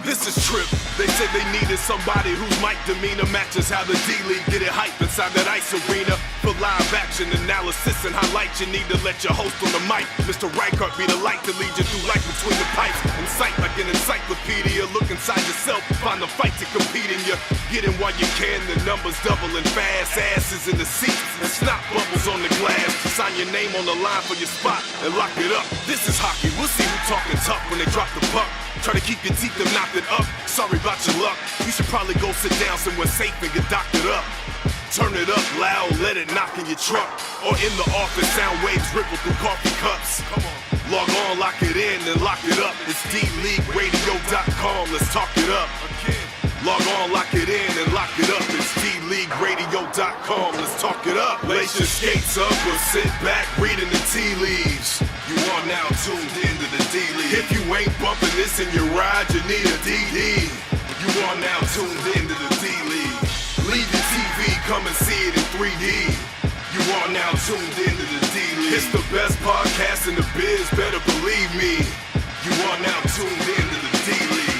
This is Trip. They said they needed somebody whose mic demeanor matches how the D-League get it hype inside that ice arena. For live action analysis and highlights, you need to let your host on the mic, Mr. Reichert, be the light to lead you through life between the pipes. Incite like an encyclopedia. Look inside yourself, find the fight to compete in you. Get in while you can, the numbers doubling fast. Asses in the seats and snot bubbles on the glass. Sign your name on the line for your spot and lock it up. This is hockey. We'll see who talking tough when they drop the puck. Try to keep your teeth and knock it up. Sorry about your luck. You should probably go sit down somewhere safe and get doctored up. Turn it up loud, let it knock in your truck. Or in the office, sound waves ripple through coffee cups. Come on. Log on, lock it in, and lock it up. It's DLeagueRadio.com. Let's talk it up. Log on, lock it in, and lock it up. It's DLeagueRadio.com. Let's talk it up. Lace your skates up or sit back reading the tea leaves. You are now tuned into the D-League. If you ain't bumping this in your ride, you need a DD. You are now tuned into the D-League. Leave your TV, come and see it in 3D. You are now tuned into the D-League. It's the best podcast in the biz, better believe me. You are now tuned into the D-League.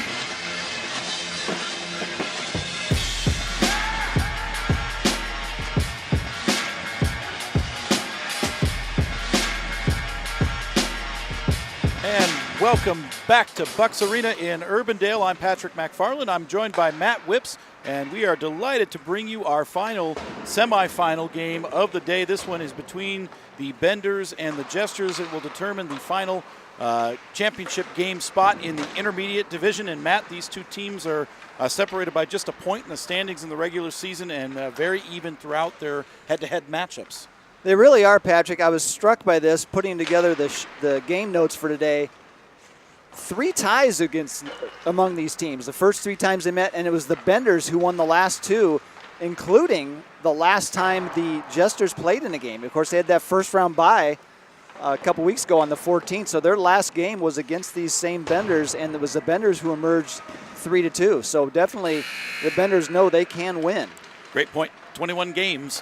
And welcome back to Bucks Arena in Urbandale. I'm Patrick McFarland. I'm joined by Matt Whips, and we are delighted to bring you our final semifinal game of the day. This one is between the Benders and the Jesters. It will determine the final championship game spot in the intermediate division. And Matt, these two teams are separated by just a point in the standings in the regular season and very even throughout their head-to-head matchups. They really are, Patrick. I was struck by this, putting together the game notes for today. 3 ties among these teams. The first 3 times they met, and it was the Benders who won the last 2, including the last time the Jesters played in a game. Of course, they had that first-round bye a couple weeks ago on the 14th, so their last game was against these same Benders, and it was the Benders who emerged 3-2. So definitely the Benders know they can win. Great point. 21 games.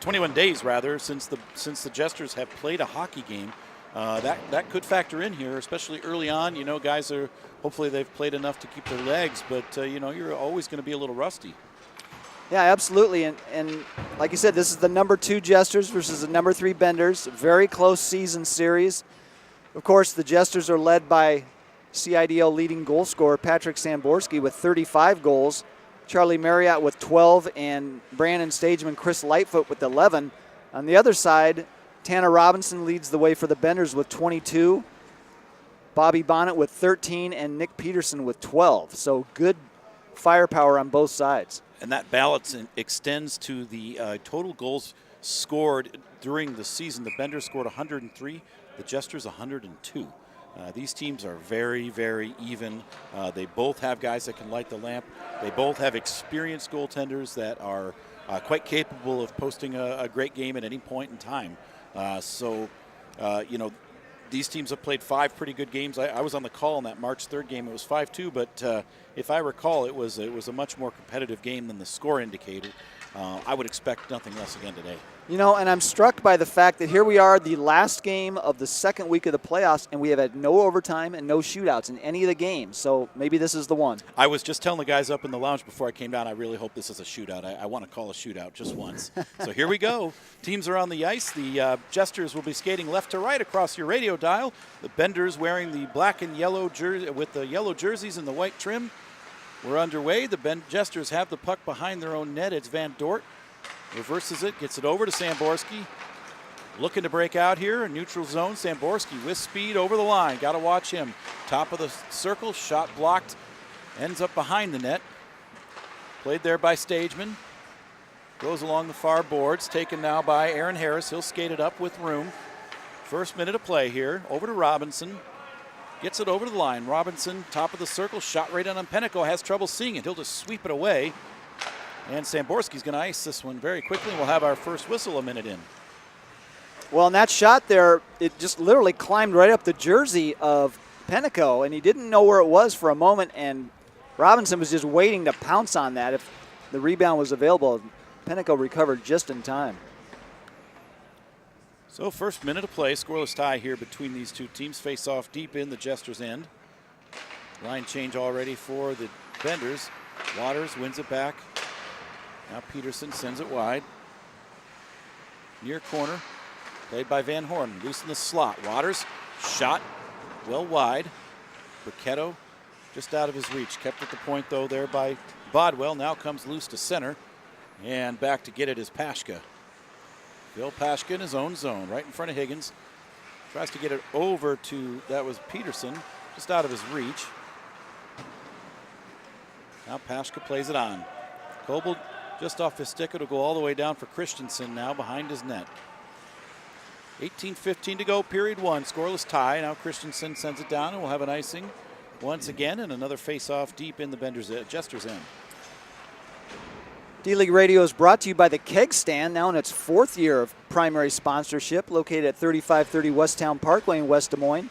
21 days rather since the Jesters have played a hockey game. That could factor in here, especially early on. You know, guys are hopefully they've played enough to keep their legs, but you know, you're always going to be a little rusty. Yeah, absolutely. And like you said, this is the number 2 Jesters versus the number 3 Benders. Very close season series. Of course, the Jesters are led by CIDL leading goal scorer Patrick Samborski with 35 goals. Charlie Marriott with 12, and Brandon Stageman, Chris Lightfoot with 11. On the other side, Tanner Robinson leads the way for the Benders with 22, Bobby Bonnet with 13, and Nick Peterson with 12. So good firepower on both sides. And that balance extends to the total goals scored during the season. The Benders scored 103, the Jesters 102. These teams are very, very even. They both have guys that can light the lamp. They both have experienced goaltenders that are quite capable of posting a great game at any point in time. You know, these teams have played 5 pretty good games. I was on the call in that March 3rd game. It was 5-2, but if I recall, it was a much more competitive game than the score indicated. I would expect nothing less again today. You know, and I'm struck by the fact that here we are, the last game of the second week of the playoffs, and we have had no overtime and no shootouts in any of the games. So maybe this is the one. I was just telling the guys up in the lounge before I came down, I really hope this is a shootout. I want to call a shootout just once. So here we go. Teams are on the ice. The Jesters will be skating left to right across your radio dial. The Benders wearing the black and yellow jersey with the yellow jerseys and the white trim. We're underway. The Jesters have the puck behind their own net. It's Van Dort. Reverses it, gets it over to Samborski. Looking to break out here, a neutral zone. Samborski with speed over the line. Got to watch him. Top of the circle, shot blocked. Ends up behind the net. Played there by Stageman. Goes along the far boards. Taken now by Aaron Harris. He'll skate it up with room. First minute of play here. Over to Robinson. Gets it over the line. Robinson, top of the circle, shot right on Pennico. Has trouble seeing it. He'll just sweep it away. And Samborski's going to ice this one very quickly. We'll have our first whistle a minute in. Well, in that shot there, it just literally climbed right up the jersey of Pennico, and he didn't know where it was for a moment, and Robinson was just waiting to pounce on that if the rebound was available. Pennico recovered just in time. So first minute of play, scoreless tie here between these two teams. Face off deep in the Jesters' end. Line change already for the Benders. Waters wins it back. Now Peterson sends it wide. Near corner, played by Van Horn. Loose in the slot. Waters, shot, well wide. Burketto just out of his reach. Kept at the point though there by Bodwell. Now comes loose to center. And back to get it is Pashka. Phil Pashka in his own zone, right in front of Higgins. Tries to get it over to, that was Peterson, just out of his reach. Now Pashka plays it on. Coble just off his stick. It'll go all the way down for Christensen now behind his net. 18:15 to go, period one. Scoreless tie. Now Christensen sends it down and we'll have an icing once again and another face-off deep in the Jesters' end. D-League Radio is brought to you by the Keg Stand, now in its 4th year of primary sponsorship, located at 3530 Westtown Parkway in West Des Moines.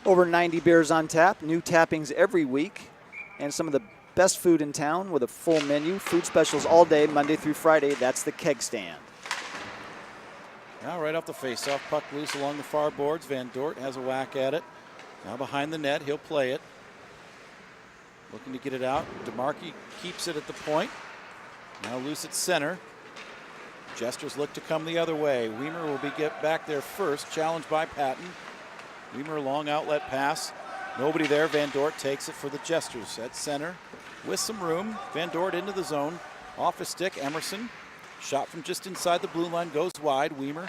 Over 90 beers on tap, new tappings every week, and some of the best food in town with a full menu. Food specials all day, Monday through Friday. That's the Keg Stand. Now right off the face-off, puck loose along the far boards. Van Dort has a whack at it. Now behind the net, he'll play it. Looking to get it out. DeMarchi keeps it at the point. Now loose at center. Jesters look to come the other way. Weimer will get back there first, challenged by Patton. Weimer long outlet pass. Nobody there. Van Dort takes it for the Jesters at center. With some room, Van Dort into the zone. Off his stick, Emerson. Shot from just inside the blue line, goes wide. Weimer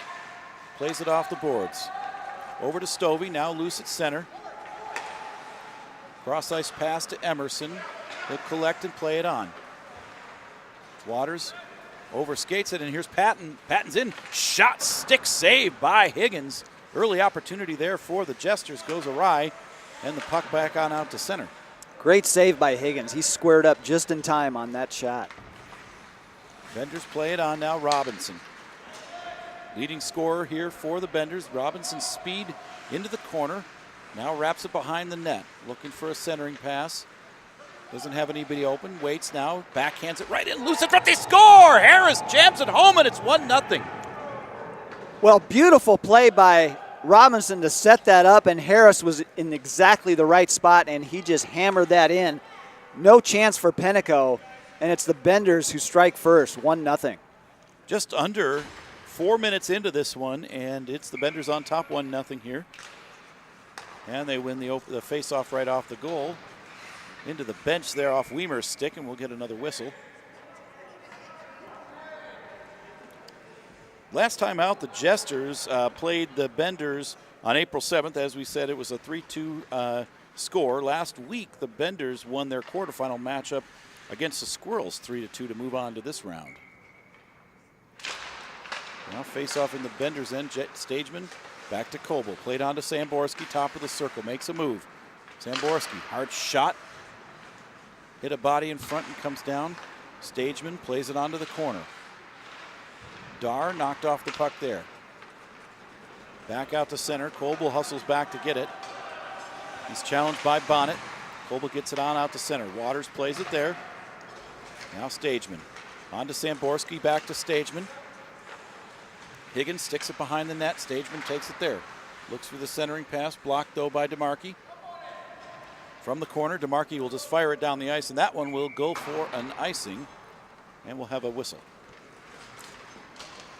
plays it off the boards. Over to Stovey, now loose at center. Cross ice pass to Emerson. He'll collect and play it on. Waters overskates it, and here's Patton. Patton's in. Shot, stick save by Higgins. Early opportunity there for the Jesters goes awry, and the puck back on out to center. Great save by Higgins. He squared up just in time on that shot. Benders play it on now. Robinson. Leading scorer here for the Benders. Robinson's speed into the corner. Now wraps it behind the net. Looking for a centering pass. Doesn't have anybody open. Waits now. Backhands it right in. Loose in front. They score! Harris jams it home, and it's 1-0. Well, beautiful play by Robinson to set that up, and Harris was in exactly the right spot, and he just hammered that in. No chance for Penteco, and it's the Benders who strike first, 1-0. Just under 4 minutes into this one, and it's the Benders on top 1-0 here. And they win the face-off right off the goal. Into the bench there off Weimer's stick, and we'll get another whistle. Last time out, the Jesters played the Benders on April 7th. As we said, it was a 3-2 score. Last week, the Benders won their quarterfinal matchup against the Squirrels 3-2 to move on to this round. Now face-off in the Benders end. Stageman back to Coble. Played on to Samborski, top of the circle. Makes a move. Samborski, hard shot. Hit a body in front and comes down. Stageman plays it onto the corner. Dar knocked off the puck there. Back out to center. Coble hustles back to get it. He's challenged by Bonnet. Coble gets it on out to center. Waters plays it there. Now Stageman. On to Samborski, back to Stageman. Higgins sticks it behind the net. Stageman takes it there. Looks for the centering pass. Blocked though by DeMarchi. From the corner, DeMarchi will just fire it down the ice, and that one will go for an icing, and we'll have a whistle.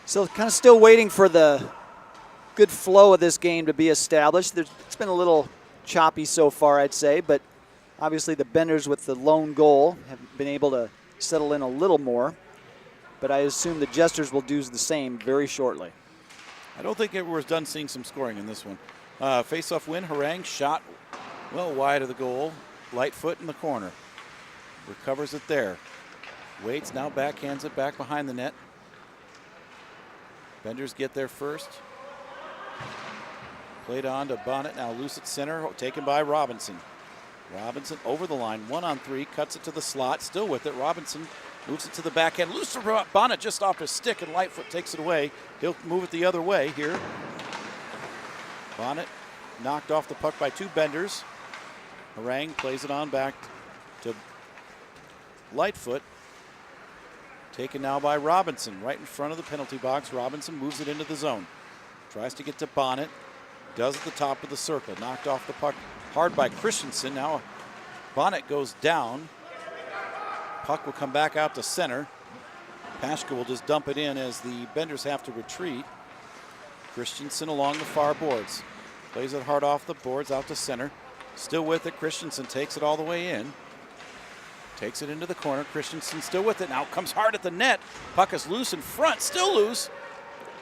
So kind of still waiting for the good flow of this game to be established. It's been a little choppy so far, I'd say, but obviously the Benders with the lone goal have been able to settle in a little more, but I assume the Jesters will do the same very shortly. I don't think we're done seeing some scoring in this one. Face-off win, Harang shot well wide of the goal. Lightfoot in the corner. Recovers it there. Waits, now backhands it back behind the net. Benders get there first. Played on to Bonnet, now loose at center, taken by Robinson. Robinson over the line, 1-on-3, cuts it to the slot, still with it. Robinson moves it to the backhand. Loose for Bonnet just off his stick, and Lightfoot takes it away. He'll move it the other way here. Bonnet knocked off the puck by two Benders. Harang plays it on back to Lightfoot. Taken now by Robinson, right in front of the penalty box. Robinson moves it into the zone. Tries to get to Bonnet. Does at the top of the circle. Knocked off the puck hard by Christensen. Now Bonnet goes down. Puck will come back out to center. Pashka will just dump it in as the Benders have to retreat. Christensen along the far boards. Plays it hard off the boards out to center. Still with it. Christensen takes it all the way in. Takes it into the corner. Christensen still with it. Now it comes hard at the net. Puck is loose in front. Still loose.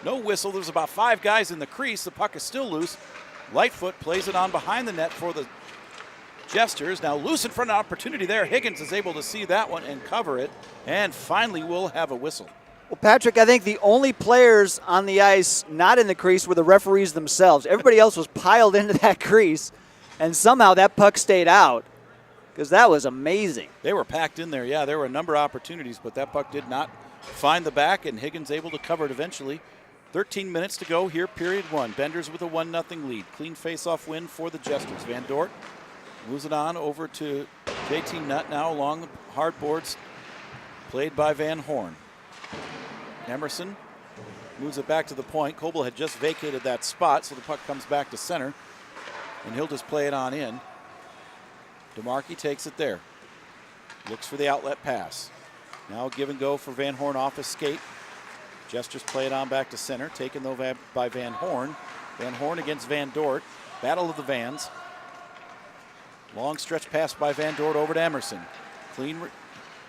No whistle. There's about 5 guys in the crease. The puck is still loose. Lightfoot plays it on behind the net for the Jesters. Now loose in front of opportunity there. Higgins is able to see that one and cover it. And finally we'll have a whistle. Well, Patrick, I think the only players on the ice not in the crease were the referees themselves. Everybody else was piled into that crease, and somehow that puck stayed out because that was amazing. They were packed in there. Yeah, there were a number of opportunities, but that puck did not find the back, and Higgins able to cover it eventually. 13 minutes to go here, period 1. Benders with a 1-0 lead. Clean face-off win for the Jesters. Van Dort moves it on over to JT Nutt now along the hard boards, played by Van Horn. Emerson moves it back to the point. Coble had just vacated that spot, so the puck comes back to center, and he'll just play it on in. DeMarchi takes it there. Looks for the outlet pass. Now give and go for Van Horn off his skate. Jesters play it on back to center, taken though by Van Horn. Van Horn against Van Dort. Battle of the Vans. Long stretch pass by Van Dort over to Emerson. Clean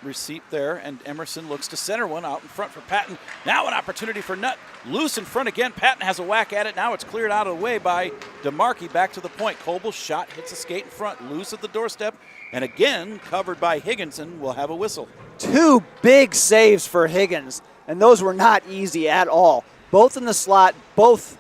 receipt there, and Emerson looks to center one out in front for Patton. Now an opportunity for Nutt. Loose in front again. Patton has a whack at it. Now it's cleared out of the way by DeMarchi back to the point. Coble's shot hits a skate in front. Loose at the doorstep. And again, covered by Higginson. Will have a whistle. 2 big saves for Higgins, and those were not easy at all. Both in the slot, both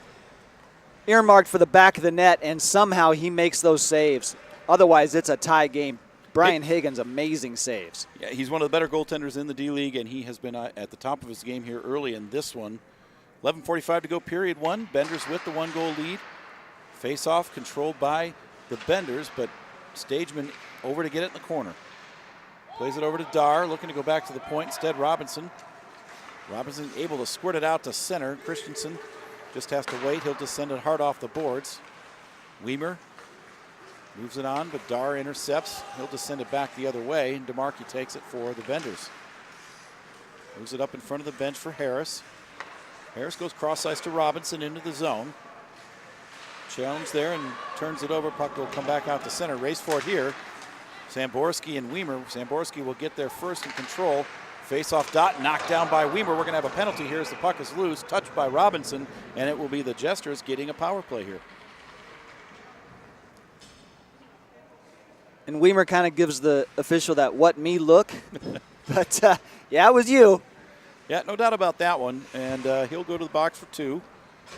earmarked for the back of the net, and somehow he makes those saves. Otherwise, it's a tie game. Brian Higgins, amazing saves. Yeah, he's one of the better goaltenders in the D-League, and he has been at the top of his game here early in this one. 11:45 to go, period 1. Benders with the 1-goal lead. Face-off controlled by the Benders, but Stageman over to get it in the corner. Plays it over to Dar, looking to go back to the point. Instead, Robinson. Robinson able to squirt it out to center. Christensen just has to wait. He'll just send it hard off the boards. Weimer moves it on, but Dar intercepts. He'll just send it back the other way, and DeMarchi takes it for the Benders. Moves it up in front of the bench for Harris. Harris goes cross-ice to Robinson into the zone. Challenge there and turns it over. Puck will come back out to center. Race for it here. Samborski and Weimer. Samborski will get there first in control. Face-off dot, knocked down by Weimer. We're going to have a penalty here as the puck is loose, touched by Robinson, and it will be the Jesters getting a power play here. And Weimer kind of gives the official that what me look. But, yeah, it was you. Yeah, no doubt about that one. And he'll go to the box for 2.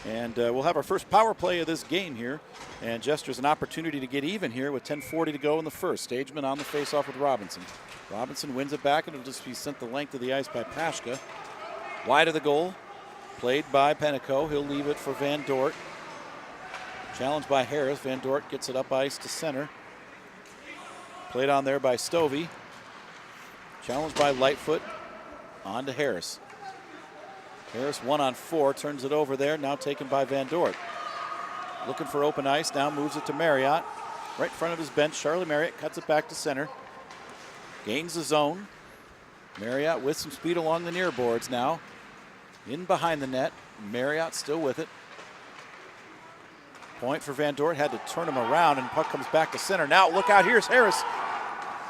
And we'll have our first power play of this game here. And Jesters an opportunity to get even here with 10:40 to go in the first. Stageman on the faceoff with Robinson. Robinson wins it back, and it'll just be sent the length of the ice by Pashka. Wide of the goal, played by Penico. He'll leave it for Van Dort. Challenged by Harris. Van Dort gets it up ice to center. Played on there by Stovey. Challenged by Lightfoot. On to Harris. Harris 1-on-4, turns it over there, now taken by Van Dort. Looking for open ice, now moves it to Marriott. Right in front of his bench, Charlie Marriott cuts it back to center. Gains the zone. Marriott with some speed along the near boards now. In behind the net, Marriott still with it. Point for Van Dort, had to turn him around, and puck comes back to center. Now look out, here's Harris.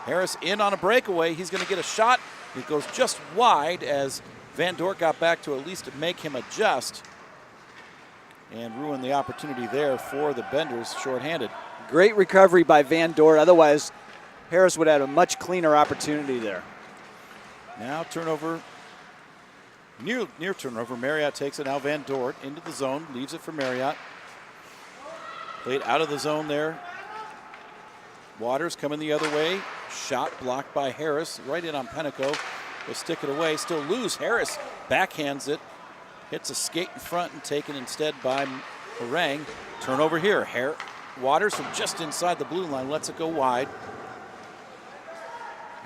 Harris in on a breakaway, he's gonna get a shot. It goes just wide as Van Dort got back to at least make him adjust and ruin the opportunity there for the Benders shorthanded. Great recovery by Van Dort. Otherwise, Harris would have a much cleaner opportunity there. Now turnover, near turnover. Marriott takes it now. Van Dort into the zone, leaves it for Marriott. Played out of the zone there. Waters coming the other way. Shot blocked by Harris, right in on Penico. Will stick it away, still loose. Harris backhands it, hits a skate in front and taken instead by Harang. Turnover here. Waters from just inside the blue line lets it go wide.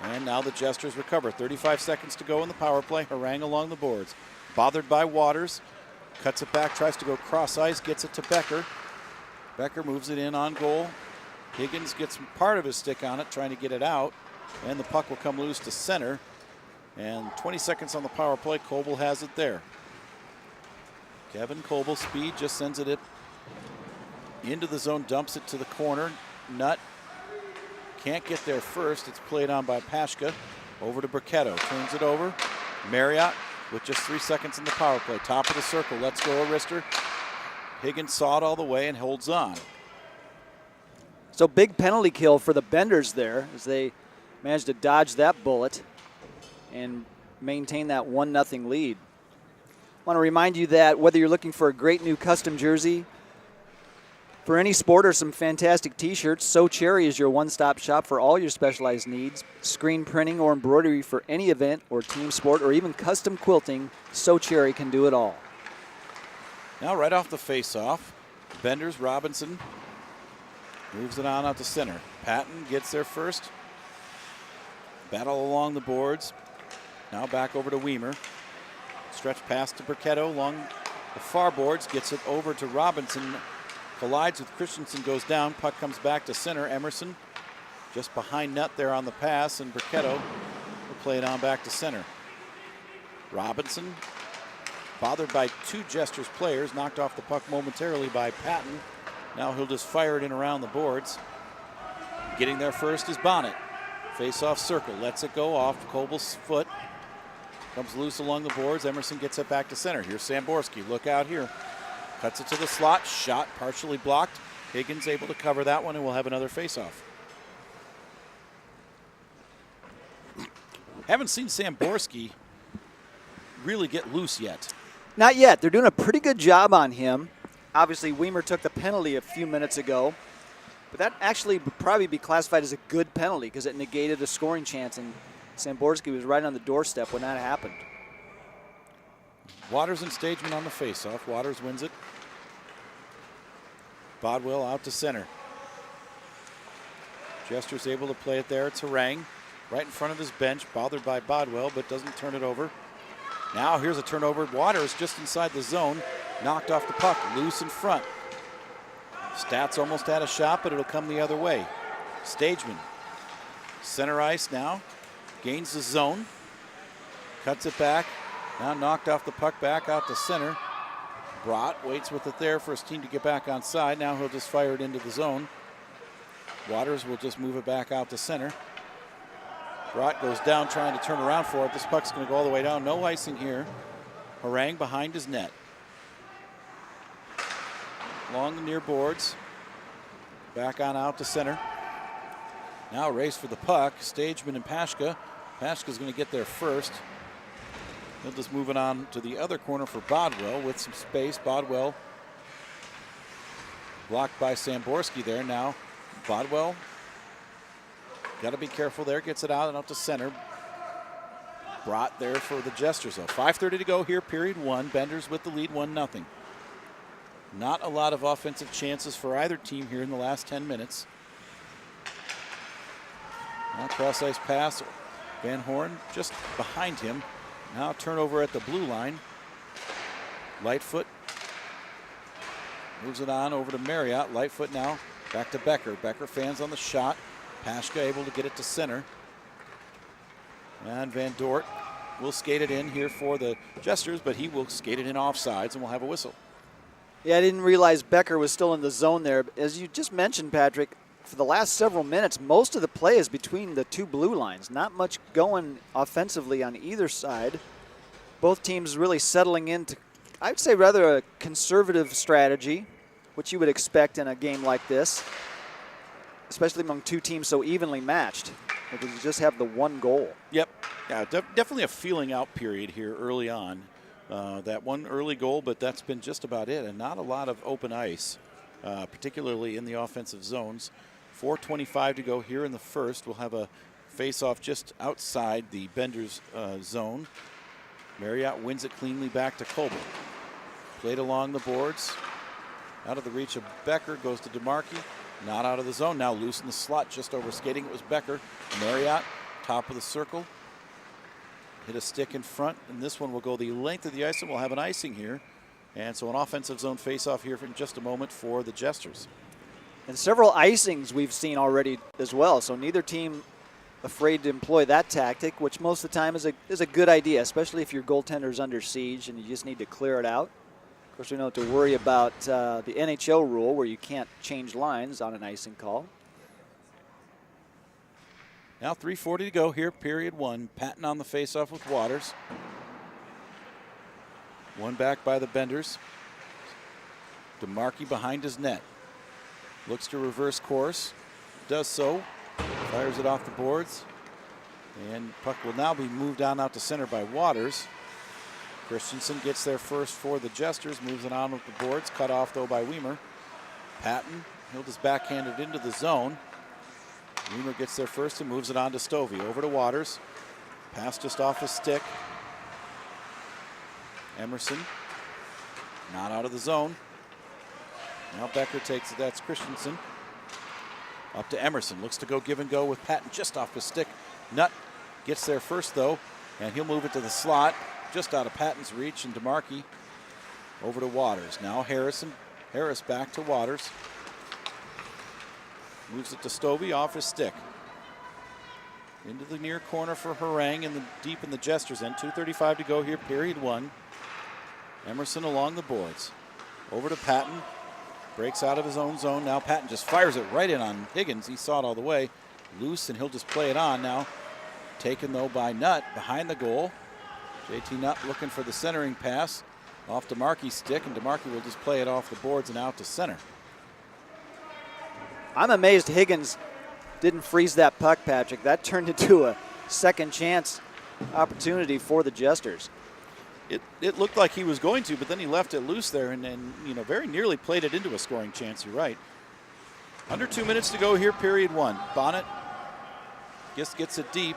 And now the Jesters recover. 35 seconds to go in the power play. Harang along the boards. Bothered by Waters. Cuts it back, tries to go cross ice, gets it to Becker. Becker moves it in on goal. Higgins gets part of his stick on it, trying to get it out, and the puck will come loose to center. And 20 seconds on the power play. Coble has it there. Kevin Coble, speed, just sends it into the zone, dumps it to the corner. Nutt can't get there first. It's played on by Pashka. Over to Burketto, turns it over. Marriott with just 3 seconds in the power play. Top of the circle, lets go a wrister. Higgins saw it all the way and holds on. So big penalty kill for the Benders there as they managed to dodge that bullet and maintain that 1-0 lead. I want to remind you that whether you're looking for a great new custom jersey for any sport or some fantastic t-shirts, So Cherry is your one-stop shop for all your specialized needs. Screen printing or embroidery for any event or team sport or even custom quilting, So Cherry can do it all. Now right off the face-off, Benders, Robinson moves it on out to center. Patton gets there first. Battle along the boards. Now back over to Weimer. Stretch pass to Burketto along the far boards. Gets it over to Robinson. Collides with Christensen, goes down. Puck comes back to center. Emerson just behind net there on the pass, and Burketto will play it on back to center. Robinson, bothered by two Jesters players, knocked off the puck momentarily by Patton. Now he'll just fire it in around the boards. Getting there first is Bonnet. Face-off circle, lets it go off Coble's foot. Comes loose along the boards. Emerson gets it back to center. Here's Samborski, look out here. Cuts it to the slot, shot partially blocked. Higgins able to cover that one, and we'll have another face-off. Haven't seen Samborski really get loose yet. Not yet. They're doing a pretty good job on him. Obviously, Weimer took the penalty a few minutes ago, but that actually would probably be classified as a good penalty because it negated a scoring chance, and Samborski was right on the doorstep when that happened. Waters and Stageman on the face-off. Waters wins it. Bodwell out to center. Jester's able to play it there. It's Harang right in front of his bench, bothered by Bodwell, but doesn't turn it over. Now here's a turnover. Waters just inside the zone, knocked off the puck, loose in front. Stats almost had a shot, but it'll come the other way. Stageman, center ice now, gains the zone, cuts it back. Now knocked off the puck back out to center. Brott waits with it there for his team to get back on side. Now he'll just fire it into the zone. Waters will just move it back out to center. Brott goes down trying to turn around for it. This puck's going to go all the way down. No icing here. Harang behind his net. Along the near boards. Back on out to center. Now a race for the puck. Stageman and Pashka. Pashka's going to get there first. He'll just move it on to the other corner for Bodwell with some space. Bodwell blocked by Samborski there. Now Bodwell got to be careful there. Gets it out and up to center. Brought there for the Jesters though. 5:30 to go here, period one. Benders with the lead, 1-0. Not a lot of offensive chances for either team here in the last 10 minutes. Now cross ice pass. Van Horn just behind him. Now turnover at the blue line. Lightfoot moves it on over to Marriott. Lightfoot now back to Becker. Becker fans on the shot. Pashka able to get it to center. And Van Dort will skate it in here for the Jesters, but he will skate it in offsides and we'll have a whistle. Yeah, I didn't realize Becker was still in the zone there. As you just mentioned, Patrick, for the last several minutes, most of the play is between the two blue lines. Not much going offensively on either side. Both teams really settling into, I would say, rather a conservative strategy, which you would expect in a game like this, especially among two teams so evenly matched, because you just have the one goal. Yep. Yeah, definitely a feeling out period here early on. That one early goal, but that's been just about it, and not a lot of open ice, particularly in the offensive zones. 4:25 to go here in the first. We'll have a face-off just outside the Benders zone. Marriott wins it cleanly back to Coble. Played along the boards. Out of the reach of Becker, goes to DeMarchi. Not out of the zone. Now loose in the slot, just over skating. It was Becker. Marriott, top of the circle. Hit a stick in front, and this one will go the length of the ice, and we'll have an icing here. And so an offensive zone face-off here in just a moment for the Jesters. And several icings we've seen already as well, so neither team afraid to employ that tactic, which most of the time is a good idea, especially if your goaltender's under siege and you just need to clear it out. Of course, we don't have to worry about the NHL rule where you can't change lines on an icing call. Now 3:40 to go here, period one. Patton on the faceoff with Waters. One back by the Benders. DeMarchi behind his net. Looks to reverse course. Does so. Fires it off the boards. And puck will now be moved on out to center by Waters. Christensen gets there first for the Jesters. Moves it on with the boards. Cut off though by Weimer. Patton, he'll just backhand it into the zone. Weimer gets there first and moves it on to Stovey. Over to Waters. Pass just off his stick. Emerson. Not out of the zone. Now Becker takes it. That's Christensen. Up to Emerson. Looks to go give and go with Patton just off his stick. Nutt gets there first, though, and he'll move it to the slot. Just out of Patton's reach, and DeMarchi over to Waters. Now Harris back to Waters. Moves it to Stovey off his stick. Into the near corner for Harang and deep in the Jesters end. 2:35 to go here, period one. Emerson along the boards. Over to Patton. Breaks out of his own zone. Now Patton just fires it right in on Higgins. He saw it all the way. Loose, and he'll just play it on now. Taken, though, by Nutt behind the goal. JT Nutt looking for the centering pass. Off DeMarchi's stick, and DeMarchi will just play it off the boards and out to center. I'm amazed Higgins didn't freeze that puck, Patrick. That turned into a second chance opportunity for the Jesters. It looked like he was going to, but then he left it loose there and very nearly played it into a scoring chance. You're right. Under 2 minutes to go here, period one. Bonnet gets it deep.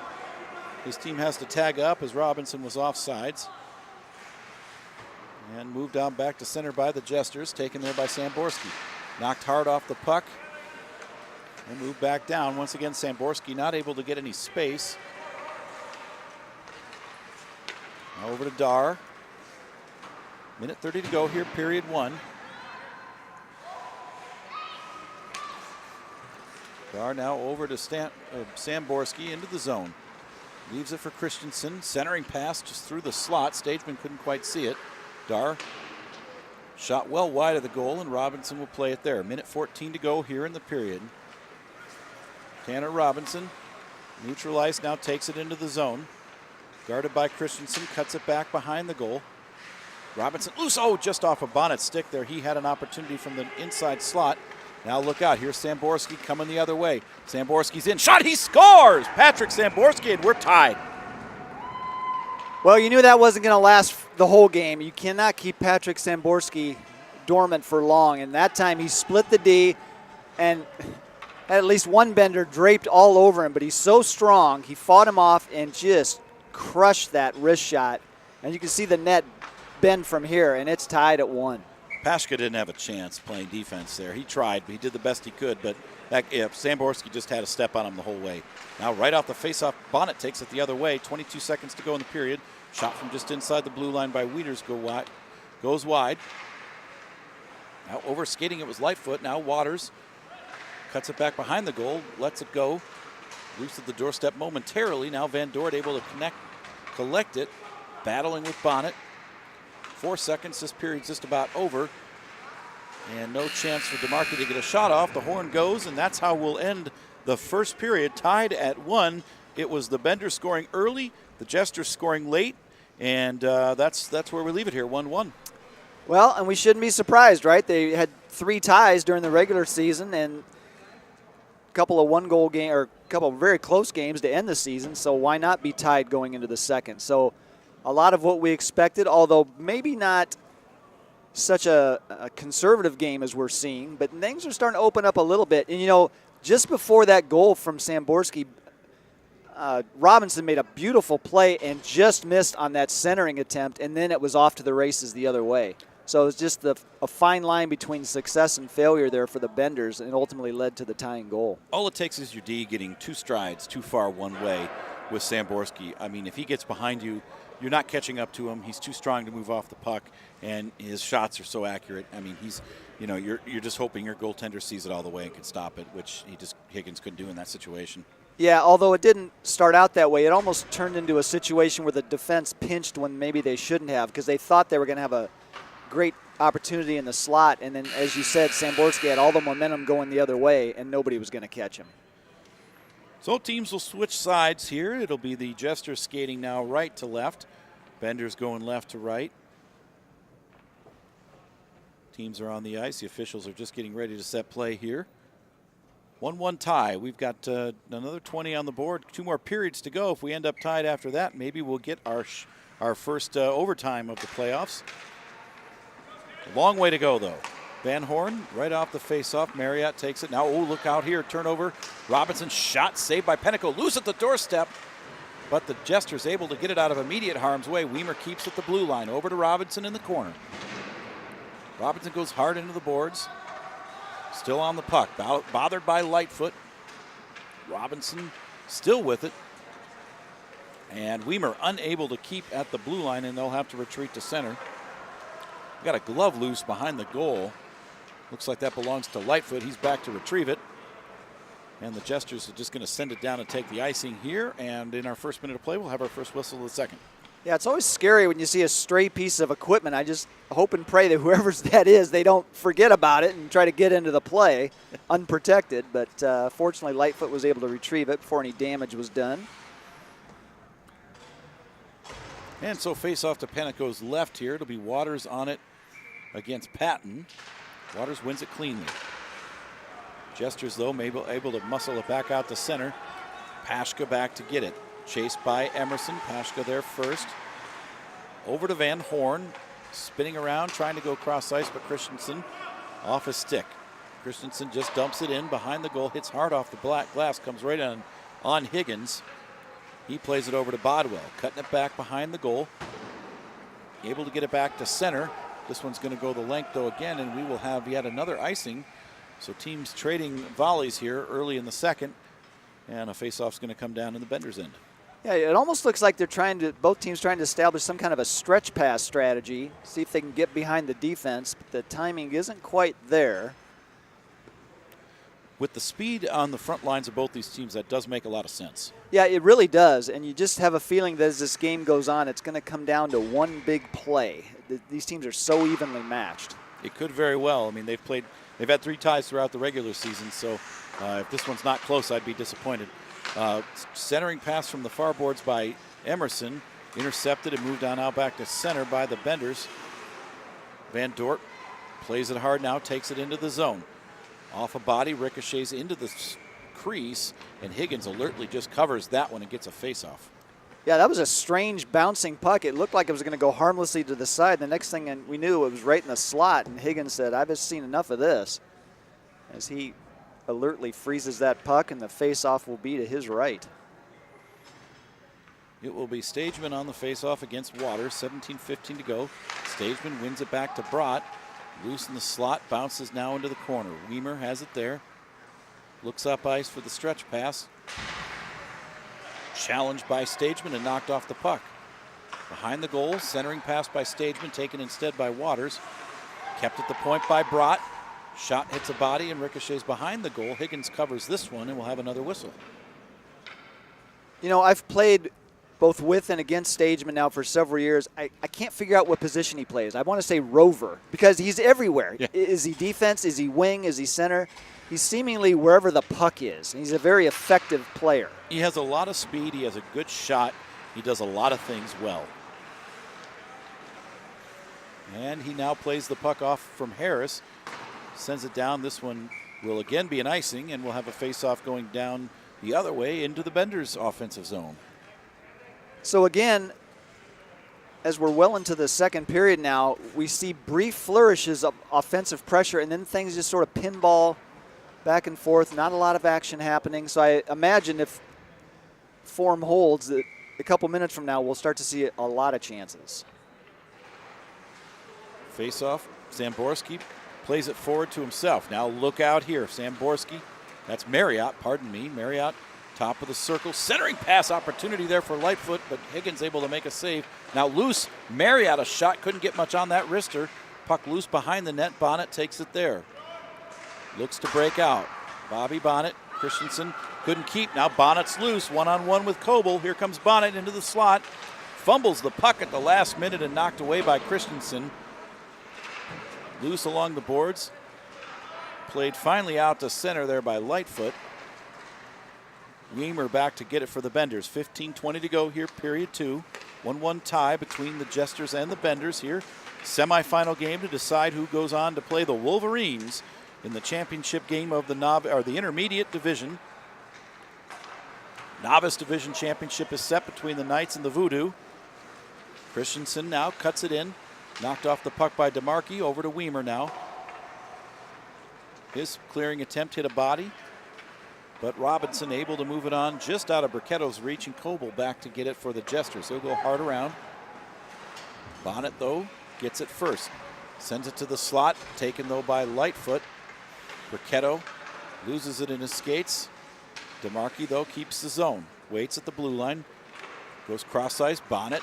His team has to tag up as Robinson was offsides. And moved down back to center by the Jesters, taken there by Samborski. Knocked hard off the puck. And moved back down. Once again, Samborski not able to get any space. Now over to Dar. Minute 30 to go here, period one. Dar now over to Samborski into the zone. Leaves it for Christensen. Centering pass just through the slot. Stageman couldn't quite see it. Dar shot well wide of the goal, and Robinson will play it there. Minute 14 to go here in the period. Tanner Robinson, neutral ice, now takes it into the zone. Guarded by Christensen, cuts it back behind the goal. Robinson loose, just off a Bonnet's stick there. He had an opportunity from the inside slot. Now look out, here's Samborski coming the other way. Samborski's in, shot, he scores! Patrick Samborski, and we're tied. Well, you knew that wasn't going to last the whole game. You cannot keep Patrick Samborski dormant for long, and that time he split the D and had at least one Bender draped all over him, but he's so strong, he fought him off and just crushed that wrist shot. And you can see the net bend from here, and it's tied at 1. Pashka didn't have a chance playing defense there. He tried, but he did the best he could, but Samborski just had a step on him the whole way. Now right off the faceoff, Bonnet takes it the other way. 22 seconds to go in the period. Shot from just inside the blue line by Wieters goes wide. Now over skating, it was Lightfoot. Now Waters cuts it back behind the goal, lets it go. Loose at the doorstep momentarily. Now Van Dort able to collect it, battling with Bonnet. 4 seconds, this period's just about over. And no chance for DeMarchi to get a shot off. The horn goes, and that's how we'll end the first period, tied at 1. It was the Benders scoring early, the Jesters scoring late, and that's where we leave it here, 1-1. Well, and we shouldn't be surprised, right? They had 3 ties during the regular season and a couple of one-goal game or a couple of very close games to end the season, so why not be tied going into the second? So a lot of what we expected, although maybe not such a conservative game as we're seeing, but things are starting to open up a little bit. And, just before that goal from Samborski, Robinson made a beautiful play and just missed on that centering attempt, and then it was off to the races the other way. So it was just a fine line between success and failure there for the Benders, and ultimately led to the tying goal. All it takes is your D getting 2 strides too far one way with Samborski. I mean, if he gets behind you, you're not catching up to him. He's too strong to move off the puck, and his shots are so accurate. I mean, you're just hoping your goaltender sees it all the way and can stop it, which Higgins couldn't do in that situation. Yeah, although it didn't start out that way, it almost turned into a situation where the defense pinched when maybe they shouldn't have, because they thought they were going to have a great opportunity in the slot, and then, as you said, Samborski had all the momentum going the other way, and nobody was going to catch him. So teams will switch sides here. It'll be the Jesters skating now right to left. Benders going left to right. Teams are on the ice. The officials are just getting ready to set play here. 1-1 tie. We've got another 20 on the board. 2 more periods to go. If we end up tied after that, maybe we'll get our first overtime of the playoffs. A long way to go, though. Van Horn right off the face-off. Marriott takes it. Now, oh, look out here. Turnover. Robinson shot. Saved by Pennico. Loose at the doorstep. But the Jesters able to get it out of immediate harm's way. Weimer keeps at the blue line. Over to Robinson in the corner. Robinson goes hard into the boards. Still on the puck. Bothered by Lightfoot. Robinson still with it. And Weimer unable to keep at the blue line, and they'll have to retreat to center. Got a glove loose behind the goal. Looks like that belongs to Lightfoot. He's back to retrieve it. And the Jesters are just going to send it down and take the icing here. And in our first minute of play, we'll have our first whistle of the second. Yeah, it's always scary when you see a stray piece of equipment. I just hope and pray that whoever's that is, they don't forget about it and try to get into the play unprotected. But fortunately, Lightfoot was able to retrieve it before any damage was done. And so face off to Pennico's left here. It'll be Waters on it against Patton. Waters wins it cleanly. Jesters, though, maybe able to muscle it back out to center. Pashka back to get it. Chased by Emerson. Pashka there first. Over to Van Horn. Spinning around, trying to go cross ice, but Christensen off his stick. Christensen just dumps it in behind the goal. Hits hard off the black glass. Comes right on Higgins. He plays it over to Bodwell. Cutting it back behind the goal. Able to get it back to center. This one's going to go the length, though, again, and we will have yet another icing. So teams trading volleys here early in the second. And a faceoff's going to come down in the Benders end. Yeah, it almost looks like both teams trying to establish some kind of a stretch pass strategy, see if they can get behind the defense, but the timing isn't quite there. With the speed on the front lines of both these teams, that does make a lot of sense. Yeah, it really does, and you just have a feeling that as this game goes on, it's going to come down to one big play. These teams are so evenly matched. It could very well. I mean, they've had 3 ties throughout the regular season, so if this one's not close, I'd be disappointed. Centering pass from the far boards by Emerson, intercepted and moved on out back to center by the Benders. Van Dort plays it hard now, takes it into the zone. Off a body, ricochets into the crease, and Higgins alertly just covers that one and gets a face-off. Yeah, that was a strange bouncing puck. It looked like it was going to go harmlessly to the side. The next thing we knew, it was right in the slot, and Higgins said, I've just seen enough of this, as he alertly freezes that puck, and the face-off will be to his right. It will be Stageman on the face-off against Waters. 17:15 to go. Stageman wins it back to Brott. Loose in the slot, bounces now into the corner. Weimer has it there. Looks up ice for the stretch pass. Challenged by Stageman and knocked off the puck. Behind the goal, centering pass by Stageman, taken instead by Waters. Kept at the point by Brott. Shot hits a body and ricochets behind the goal. Higgins covers this one and will have another whistle. You know, I've played both with and against Stageman now for several years. I can't figure out what position he plays. I want to say rover because he's everywhere. Yeah. Is he defense? Is he wing? Is he center? He's seemingly wherever the puck is. He's a very effective player. He has a lot of speed. He has a good shot. He does a lot of things well. And he now plays the puck off from Harris. Sends it down. This one will again be an icing, and we'll have a face-off going down the other way into the Benders' offensive zone. So again, as we're well into the second period now, we see brief flourishes of offensive pressure, and then things just sort of pinball back and forth. Not a lot of action happening. So I imagine if form holds, that a couple minutes from now, we'll start to see a lot of chances. Face-off, Samborski plays it forward to himself. Now look out here, Samborski. That's Marriott, pardon me. Marriott Top of the circle, centering pass opportunity there for Lightfoot, but Higgins able to make a save. Now loose, Marriott a shot, couldn't get much on that wrister. Puck loose behind the net, Bonnet takes it there. Looks to break out. Bobby Bonnet, Christensen couldn't keep. Now Bonnet's loose, one-on-one with Coble. Here comes Bonnet into the slot. Fumbles the puck at the last minute and knocked away by Christensen. Loose along the boards. Played finally out to center there by Lightfoot. Weimer back to get it for the Benders. 15:20 to go here, period 2. 1-1 tie between the Jesters and the Benders here. Semifinal game to decide who goes on to play the Wolverines in the championship game of the intermediate division. Novice division championship is set between the Knights and the Voodoo. Christensen now cuts it in. Knocked off the puck by DeMarchi. Over to Weimer now. His clearing attempt hit a body, but Robinson able to move it on just out of Burketto's reach, and Coble back to get it for the Jesters. He'll go hard around. Bonnet, though, gets it first. Sends it to the slot, taken, though, by Lightfoot. Burketto loses it in his skates. DeMarchi, though, keeps the zone. Waits at the blue line. Goes cross-ice. Bonnet.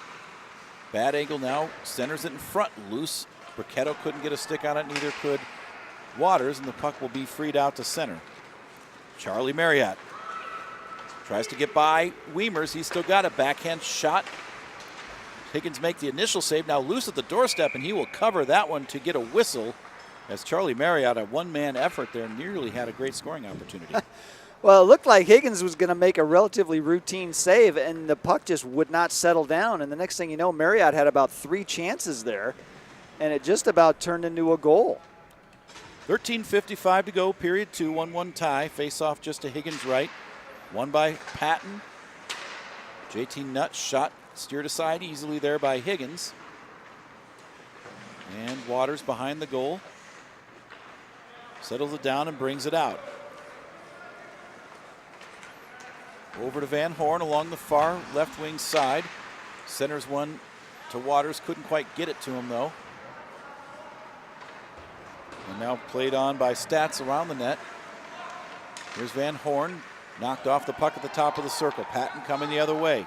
Bad angle now. Centers it in front. Loose. Burketto couldn't get a stick on it. Neither could Waters, and the puck will be freed out to center. Charlie Marriott tries to get by Weimers. He's still got a backhand shot. Higgins make the initial save. Now loose at the doorstep, and he will cover that one to get a whistle, as Charlie Marriott, a one-man effort there, nearly had a great scoring opportunity. Well, it looked like Higgins was going to make a relatively routine save, and the puck just would not settle down. And the next thing you know, Marriott had about 3 chances there, and it just about turned into a goal. 13:55 to go, period 2, 1-1 tie. Face off just to Higgins' right. Won by Patton. JT Nutt shot steered aside easily there by Higgins. And Waters behind the goal. Settles it down and brings it out. Over to Van Horn along the far left wing side. Centers one to Waters. Couldn't quite get it to him, though. And now played on by Stats around the net. Here's Van Horn. Knocked off the puck at the top of the circle. Patton coming the other way.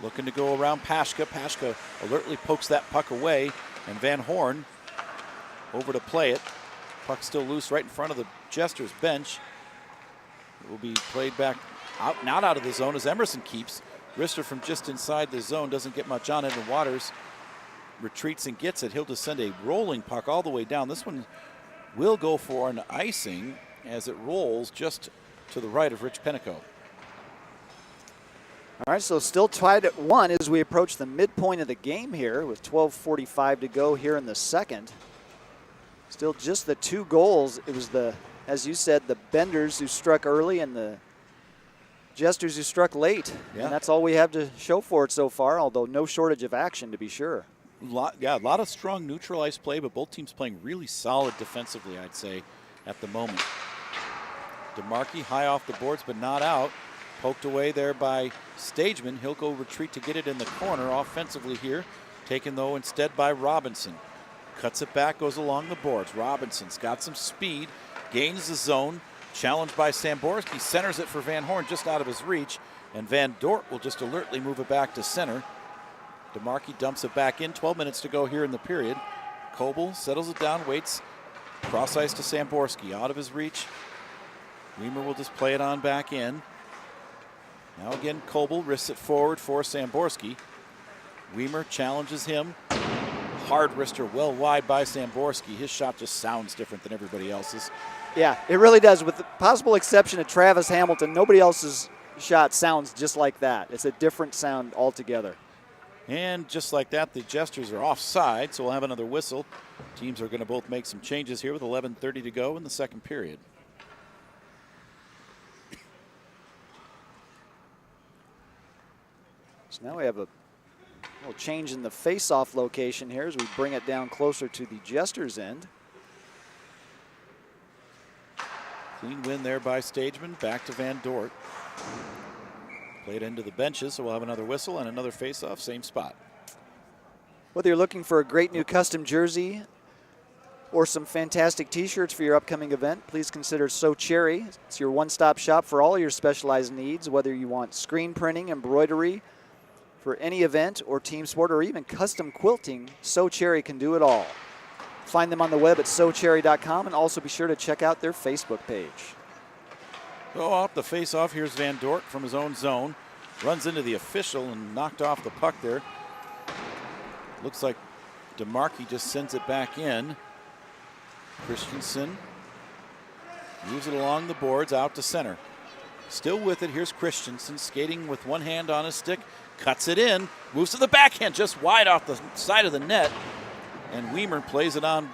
Looking to go around Pashka. Pashka alertly pokes that puck away. And Van Horn over to play it. Puck still loose right in front of the Jesters bench. It will be played back out, not out of the zone as Emerson keeps. Rister from just inside the zone doesn't get much on it, and Waters retreats and gets it. He'll just send a rolling puck all the way down. This one will go for an icing as it rolls just to the right of Rich Pennico. All right, so still tied at 1 as we approach the midpoint of the game here with 12:45 to go here in the second. Still just the 2 goals. It was as you said, the Benders who struck early and the Jesters who struck late. Yeah. And that's all we have to show for it so far, although no shortage of action to be sure. A lot of strong neutralized play, but both teams playing really solid defensively, I'd say, at the moment. DeMarchi high off the boards, but not out. Poked away there by Stageman. He'll go retreat to get it in the corner offensively here. Taken, though, instead by Robinson. Cuts it back, goes along the boards. Robinson's got some speed, gains the zone. Challenged by Samborski, centers it for Van Horn just out of his reach. And Van Dort will just alertly move it back to center. DeMarchi dumps it back in. 12 minutes to go here in the period. Coble settles it down, waits. Cross ice to Samborski, out of his reach. Weimer will just play it on back in. Now again, Coble risks it forward for Samborski. Weimer challenges him. Hard wrister well wide by Samborski. His shot just sounds different than everybody else's. Yeah, it really does. With the possible exception of Travis Hamilton, nobody else's shot sounds just like that. It's a different sound altogether. And just like that, the Jesters are offside, so we'll have another whistle. Teams are going to both make some changes here with 11:30 to go in the second period. So now we have a little change in the face-off location here as we bring it down closer to the Jesters' end. Clean win there by Stageman. Back to Van Dort. Played into the benches, so we'll have another whistle and another face-off, same spot. Whether you're looking for a great new custom jersey or some fantastic t-shirts for your upcoming event, please consider So Cherry. It's your one-stop shop for all your specialized needs, whether you want screen printing, embroidery for any event or team sport, or even custom quilting. So Cherry can do it all. Find them on the web at socherry.com, and also be sure to check out their Facebook page. So off the face-off, here's Van Dort from his own zone. Runs into the official and knocked off the puck there. Looks like DeMarchi just sends it back in. Christensen moves it along the boards out to center. Still with it, here's Christensen skating with one hand on his stick. Cuts it in, moves to the backhand, just wide off the side of the net. And Weimer plays it on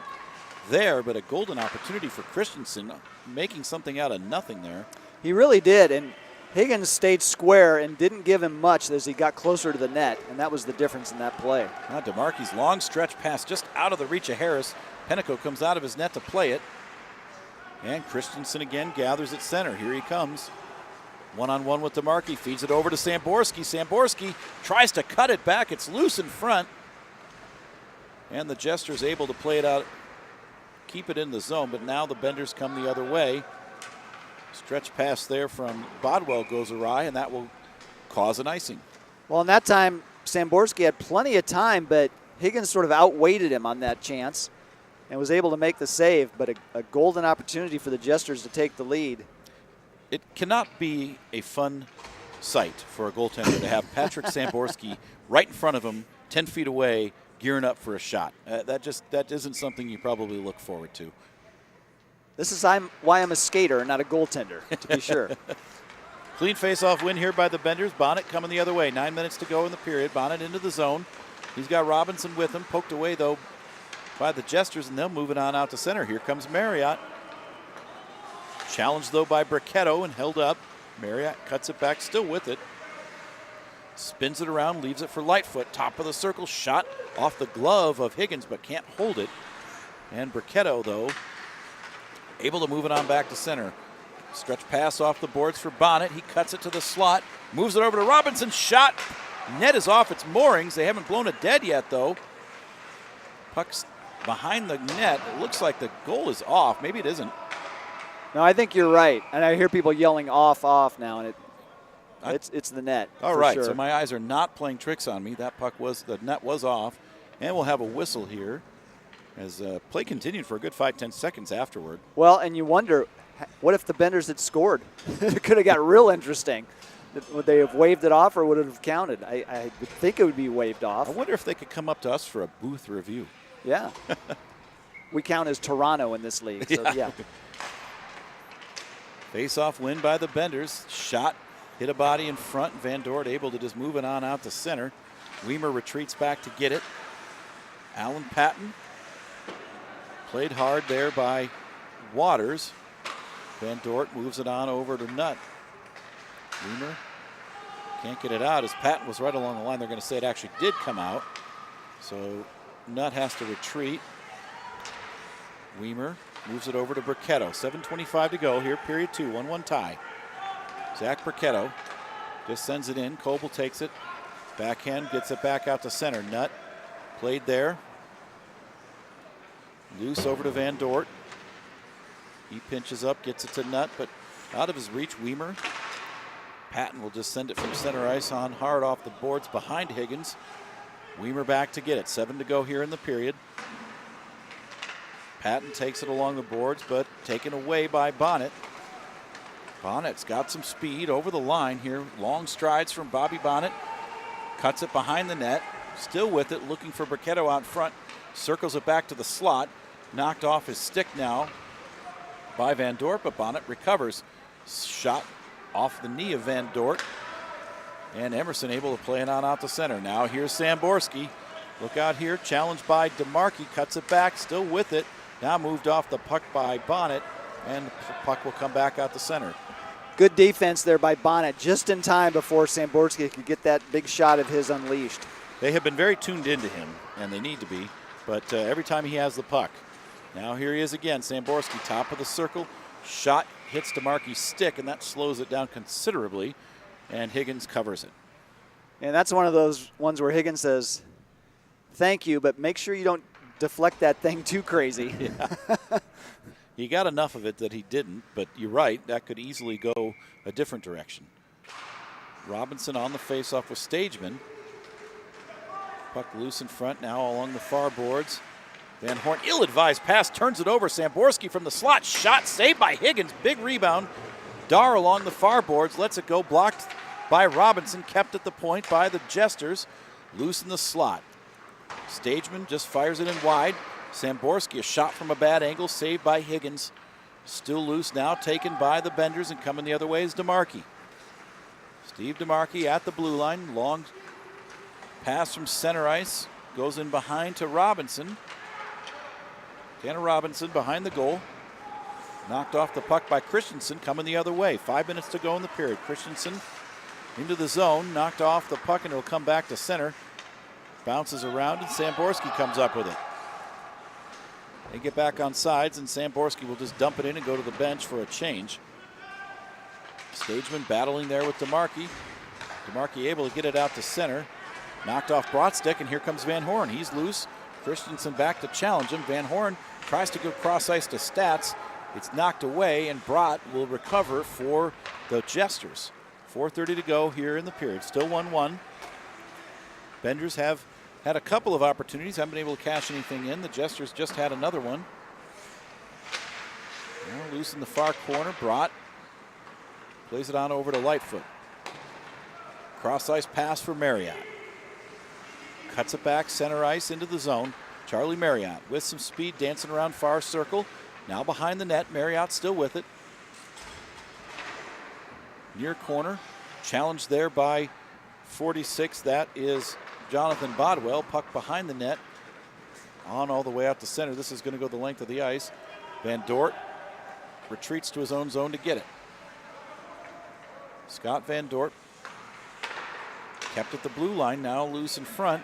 there, but a golden opportunity for Christensen, making something out of nothing there. He really did, and Higgins stayed square and didn't give him much as he got closer to the net, and that was the difference in that play. Now DeMarchi's long stretch pass just out of the reach of Harris. Pennico comes out of his net to play it. And Christensen again gathers at center. Here he comes. One-on-one with DeMarchi. Feeds it over to Samborski. Samborski tries to cut it back. It's loose in front. And the Jesters able to play it out, keep it in the zone, but now the Benders come the other way. Stretch pass there from Bodwell goes awry, and that will cause an icing. Well, in that time, Samborski had plenty of time, but Higgins sort of outweighted him on that chance and was able to make the save, but a golden opportunity for the Jesters to take the lead. It cannot be a fun sight for a goaltender to have Patrick Samborski right in front of him, 10 feet away, gearing up for a shot. That isn't something you probably look forward to. This is why I'm a skater, not a goaltender, to be sure. Clean face-off win here by the Benders. Bonnet coming the other way. 9 minutes to go in the period. Bonnet into the zone. He's got Robinson with him. Poked away, though, by the Jesters, and they'll move it on out to center. Here comes Marriott. Challenged, though, by Bricketto and held up. Marriott cuts it back, still with it. Spins it around, leaves it for Lightfoot. Top of the circle, shot off the glove of Higgins, but can't hold it. And Bricketto, though, able to move it on back to center. Stretch pass off the boards for Bonnet. He cuts it to the slot, moves it over to Robinson. Shot. Net is off its moorings. They haven't blown it dead yet, though. Puck's behind the net. It looks like the goal is off. Maybe it isn't. No, I think you're right. And I hear people yelling off now, and it's the net. All right, sure. So my eyes are not playing tricks on me. The net was off. And we'll have a whistle here as play continued for a good 5-10 seconds afterward. Well, and you wonder, what if the Benders had scored? It could have got real interesting. Would they have waved it off, or would it have counted? I would think it would be waved off. I wonder if they could come up to us for a booth review. Yeah. We count as Toronto in this league, so yeah. Face-off win by the Benders. Shot, hit a body in front. Van Dort able to just move it on out to center. Weimer retreats back to get it. Alan Patton played hard there by Waters. Van Dort moves it on over to Nutt. Weimer can't get it out as Patton was right along the line. They're going to say it actually did come out. So Nutt has to retreat. Weimer moves it over to Bricketto. 7:25 to go here, period 2, 1-1 tie. Zach Bricketto just sends it in. Coble takes it. Backhand, gets it back out to center. Nutt played there. Loose over to Van Dort. He pinches up, gets it to Nutt, but out of his reach. Weimer. Patton will just send it from center ice on hard off the boards behind Higgins. Weimer back to get it. 7 to go here in the period. Patton takes it along the boards, but taken away by Bonnet. Bonnet's got some speed over the line here. Long strides from Bobby Bonnet. Cuts it behind the net. Still with it, looking for Bricketto out front. Circles it back to the slot. Knocked off his stick now by Van Dort, but Bonnet recovers. Shot off the knee of Van Dort. And Emerson able to play it on out to center. Now here's Samborski. Look out here, challenged by DeMarchi. Cuts it back, still with it. Now moved off the puck by Bonnet, and the puck will come back out the center. Good defense there by Bonnet, just in time before Samborski could get that big shot of his unleashed. They have been very tuned into him, and they need to be, but every time he has the puck. Now here he is again, Samborski, top of the circle. Shot hits DeMarchi's stick, and that slows it down considerably, and Higgins covers it. And that's one of those ones where Higgins says, thank you, but make sure you don't deflect that thing too crazy. Yeah. He got enough of it that he didn't, but you're right, that could easily go a different direction. Robinson on the faceoff with Stageman. Puck loose in front now along the far boards. Van Horn, ill-advised pass, turns it over. Samborski from the slot, shot saved by Higgins. Big rebound. Dar along the far boards, lets it go, blocked by Robinson, kept at the point by the Jesters. Loose in the slot. Stageman just fires it in wide. Samborski, a shot from a bad angle, saved by Higgins. Still loose now, taken by the Benders, and coming the other way is DeMarchi. Steve DeMarchi at the blue line. Long pass from center ice. Goes in behind to Robinson. Tanner Robinson behind the goal. Knocked off the puck by Christensen, coming the other way. 5 minutes to go in the period. Christensen into the zone, knocked off the puck, and it'll come back to center. Bounces around, and Samborski comes up with it. They get back on sides, and Samborski will just dump it in and go to the bench for a change. Stageman battling there with DeMarchi. DeMarchi able to get it out to center. Knocked off Broadstick, and here comes Van Horn. He's loose. Christensen back to challenge him. Van Horn tries to go cross ice to Stats. It's knocked away, and Brott will recover for the Jesters. 4:30 to go here in the period. Still 1-1. Benders have had a couple of opportunities. Haven't been able to cash anything in. The Jesters just had another one. Now loose in the far corner. Brott plays it on over to Lightfoot. Cross ice pass for Marriott. Cuts it back center ice into the zone. Charlie Marriott with some speed dancing around far circle. Now behind the net. Marriott still with it. Near corner. Challenged there by 46. That is Jonathan Bodwell. Puck behind the net. On all the way out to center. This is going to go the length of the ice. Van Dort retreats to his own zone to get it. Scott Van Dort kept at the blue line. Now loose in front.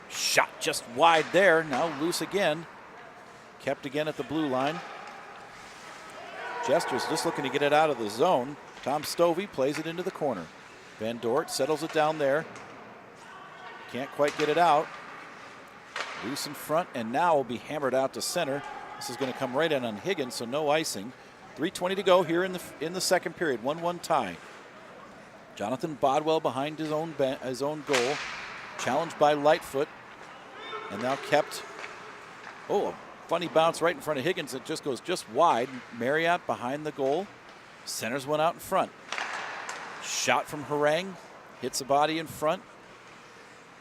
Shot just wide there. Now loose again. Kept again at the blue line. Jesters just looking to get it out of the zone. Tom Stovey plays it into the corner. Van Dort settles it down there. Can't quite get it out. Loose in front, and now will be hammered out to center. This is going to come right in on Higgins, so no icing. 3:20 to go here in the second period. 1-1 tie. Jonathan Bodwell behind his own goal. Challenged by Lightfoot. And now kept. Oh, a funny bounce right in front of Higgins. It just goes just wide. Marriott behind the goal. Centers one out in front. Shot from Harang. Hits a body in front.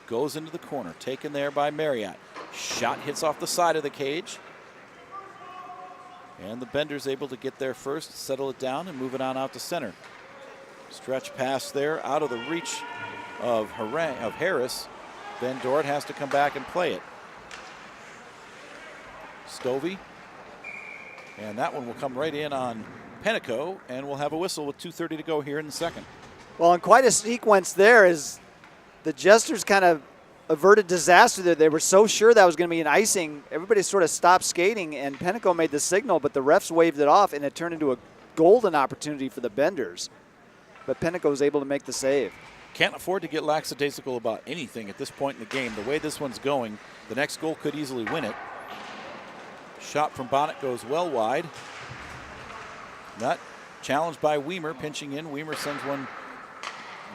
Goes into the corner. Taken there by Marriott. Shot hits off the side of the cage. And the Benders able to get there first, settle it down, and move it on out to center. Stretch pass there out of the reach of Harris. Van Dort has to come back and play it. Stovey. And that one will come right in on Pennico, and we'll have a whistle with 2:30 to go here in the second. Well, and quite a sequence there as the Jesters kind of averted disaster there. They were so sure that was going to be an icing. Everybody sort of stopped skating, and Pennico made the signal, but the refs waved it off, and it turned into a golden opportunity for the Benders. But Pennico was able to make the save. Can't afford to get lackadaisical about anything at this point in the game. The way this one's going, the next goal could easily win it. Shot from Bonnet goes well wide. Nutt challenged by Weimer, pinching in. Weimer sends one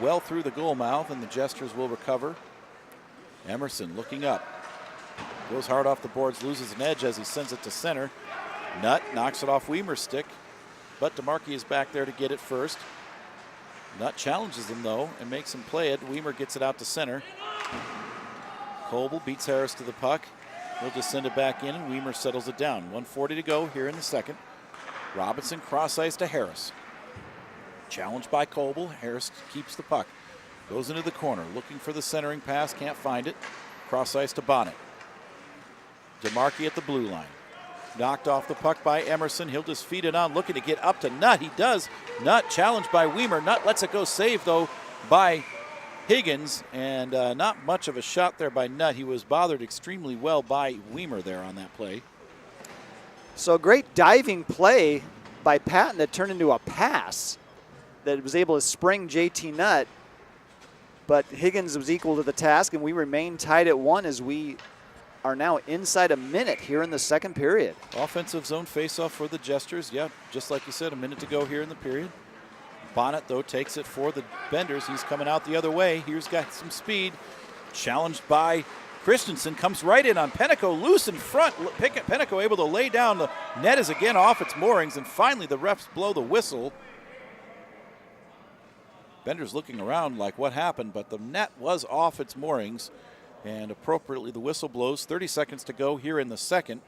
well through the goal mouth, and the Jesters will recover. Emerson looking up. Goes hard off the boards, loses an edge as he sends it to center. Nutt knocks it off Weimer's stick, but DeMarchi is back there to get it first. Nutt challenges him, though, and makes him play it. Weimer gets it out to center. Coble beats Harris to the puck. He'll just send it back in, and Weimer settles it down. 1:40 to go here in the second. Robinson cross ice to Harris. Challenged by Coble. Harris keeps the puck. Goes into the corner, looking for the centering pass. Can't find it. Cross ice to Bonnet. DeMarchi at the blue line. Knocked off the puck by Emerson. He'll just feed it on, looking to get up to Nutt. He does. Nutt challenged by Weimer. Nutt lets it go, saved though by Higgins, and not much of a shot there by Nutt. He was bothered extremely well by Weimer there on that play. So a great diving play by Patton that turned into a pass that was able to spring JT Nutt. But Higgins was equal to the task, and we remain tied at 1 as we are now inside a minute here in the second period. Offensive zone faceoff for the Jesters. Yeah, just like you said, a minute to go here in the period. Bonnet, though, takes it for the Benders. He's coming out the other way. Here's got some speed. Challenged by Christensen. Comes right in on Pennico. Loose in front. Pennico able to lay down. The net is again off its moorings. And finally, the refs blow the whistle. Benders looking around like what happened, but the net was off its moorings. And appropriately, the whistle blows. 30 seconds to go here in the second.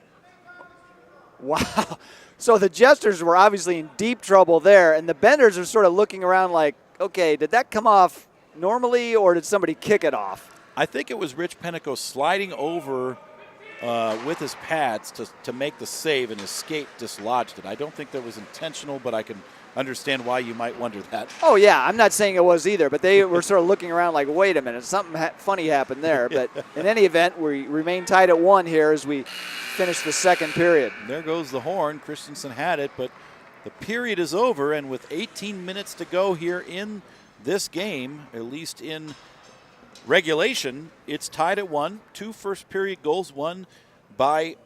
Wow. So the Jesters were obviously in deep trouble there, and the Benders are sort of looking around like, okay, did that come off normally or did somebody kick it off? I think it was Rich Pennico sliding over with his pads to make the save, and his skate dislodged it. I don't think that was intentional, but I can understand why you might wonder that. Oh, yeah, I'm not saying it was either, but they were sort of looking around like, wait a minute, something funny happened there. But in any event, we remain tied at 1 here as we finish the second period. There goes the horn. Christensen had it, but the period is over, and with 18 minutes to go here in this game, at least in regulation, it's tied at 1. 2 first period goals, one by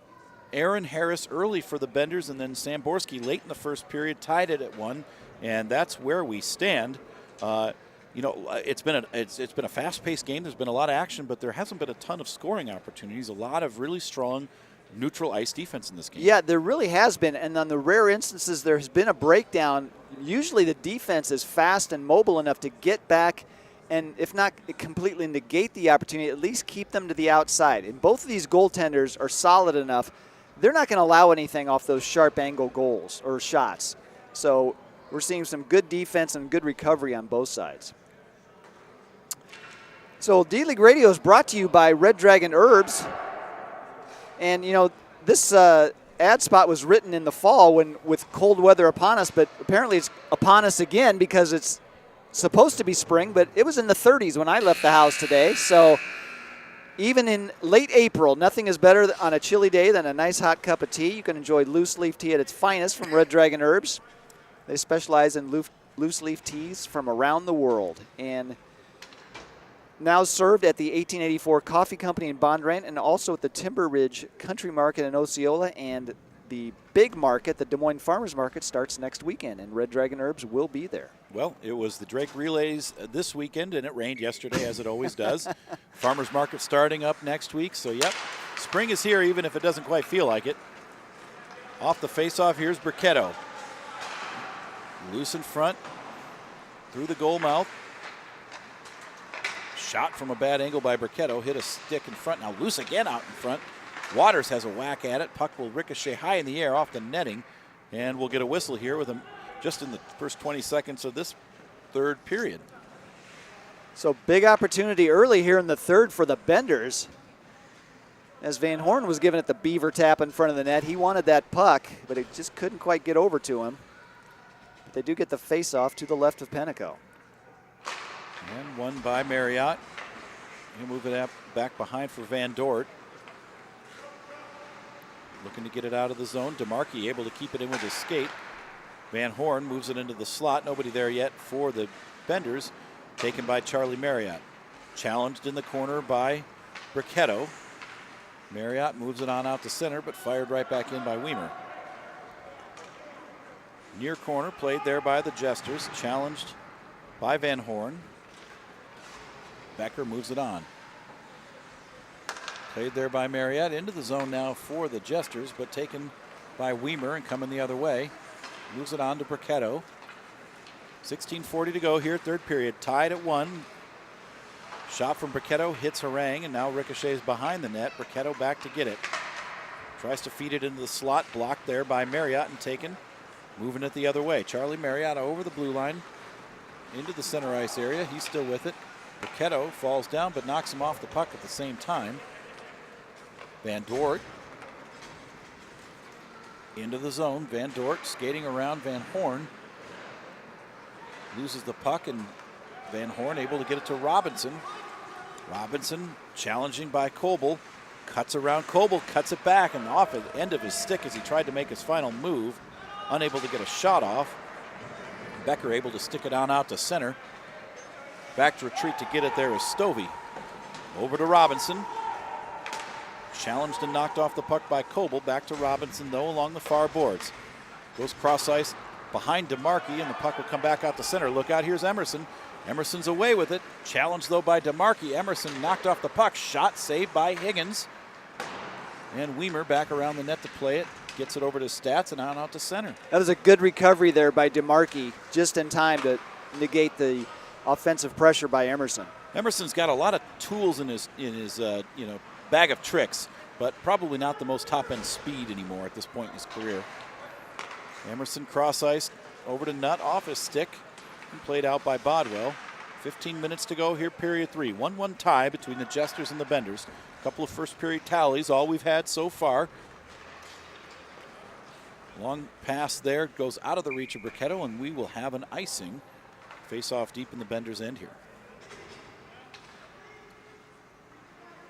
Aaron Harris early for the Benders, and then Samborski late in the first period tied it at 1, and that's where we stand. It's been a fast-paced game. There's been a lot of action, but there hasn't been a ton of scoring opportunities. A lot of really strong neutral ice defense in this game. Yeah, there really has been, and on the rare instances there has been a breakdown. Usually the defense is fast and mobile enough to get back and, if not completely negate the opportunity, at least keep them to the outside. And both of these goaltenders are solid enough. They're not going to allow anything off those sharp angle goals or shots. So we're seeing some good defense and good recovery on both sides. So D-League Radio is brought to you by Red Dragon Herbs. And, this ad spot was written in the fall with cold weather upon us, but apparently it's upon us again because it's supposed to be spring, but it was in the 30s when I left the house today. So even in late April, nothing is better on a chilly day than a nice hot cup of tea. You can enjoy loose leaf tea at its finest from Red Dragon Herbs. They specialize in loose leaf teas from around the world. And now served at the 1884 Coffee Company in Bondurant and also at the Timber Ridge Country Market in Osceola, and the big market, the Des Moines Farmers Market, starts next weekend, and Red Dragon Herbs will be there. Well, it was the Drake Relays this weekend, and it rained yesterday, as it always does. Farmers Market starting up next week, so yep, spring is here even if it doesn't quite feel like it. Off the face-off, here's Bricchetto. Loose in front, through the goal mouth. Shot from a bad angle by Bricchetto, hit a stick in front, now loose again out in front. Waters has a whack at it. Puck will ricochet high in the air off the netting, and we'll get a whistle here with him just in the first 20 seconds of this third period. So big opportunity early here in the third for the Benders. As Van Horn was giving it the beaver tap in front of the net, he wanted that puck, but it just couldn't quite get over to him. But they do get the face-off to the left of Pennico. And one by Marriott. He'll move it back behind for Van Dort. Looking to get it out of the zone. DeMarchi able to keep it in with his skate. Van Horn moves it into the slot. Nobody there yet for the Benders. Taken by Charlie Marriott. Challenged in the corner by Bricchetto. Marriott moves it on out to center, but fired right back in by Weimer. Near corner, played there by the Jesters. Challenged by Van Horn. Becker moves it on. Played there by Marriott. Into the zone now for the Jesters, but taken by Weimer and coming the other way. Moves it on to Bricchetto. 16:40 to go here, third period. Tied at 1. Shot from Bricchetto, hits Harang, and now ricochets behind the net. Bricchetto back to get it. Tries to feed it into the slot, blocked there by Marriott and taken. Moving it the other way. Charlie Marriott over the blue line into the center ice area. He's still with it. Bricchetto falls down but knocks him off the puck at the same time. Van Dort into the zone. Van Dort skating around Van Horn. Loses the puck, and Van Horn able to get it to Robinson. Robinson challenging by Koble. Cuts around Koble, cuts it back, and off at the end of his stick as he tried to make his final move. Unable to get a shot off. Becker able to stick it on out to center. Back to retreat to get it there is Stovey. Over to Robinson. Challenged and knocked off the puck by Coble. Back to Robinson, though, along the far boards. Goes cross ice behind DeMarchi, and the puck will come back out the center. Look out, here's Emerson. Emerson's away with it. Challenged, though, by DeMarchi. Emerson knocked off the puck. Shot saved by Higgins. And Weimer back around the net to play it. Gets it over to Stats and on out to center. That was a good recovery there by DeMarchi, just in time to negate the offensive pressure by Emerson. Emerson's got a lot of tools in his bag of tricks, but probably not the most top-end speed anymore at this point in his career. Emerson cross-iced over to Nutt off his stick and played out by Bodwell. 15 minutes to go here, period 3. 1-1 tie between the Jesters and the Benders. A couple of first-period tallies, all we've had so far. Long pass there, goes out of the reach of Bricketto, and we will have an icing. Face-off deep in the Benders' end here.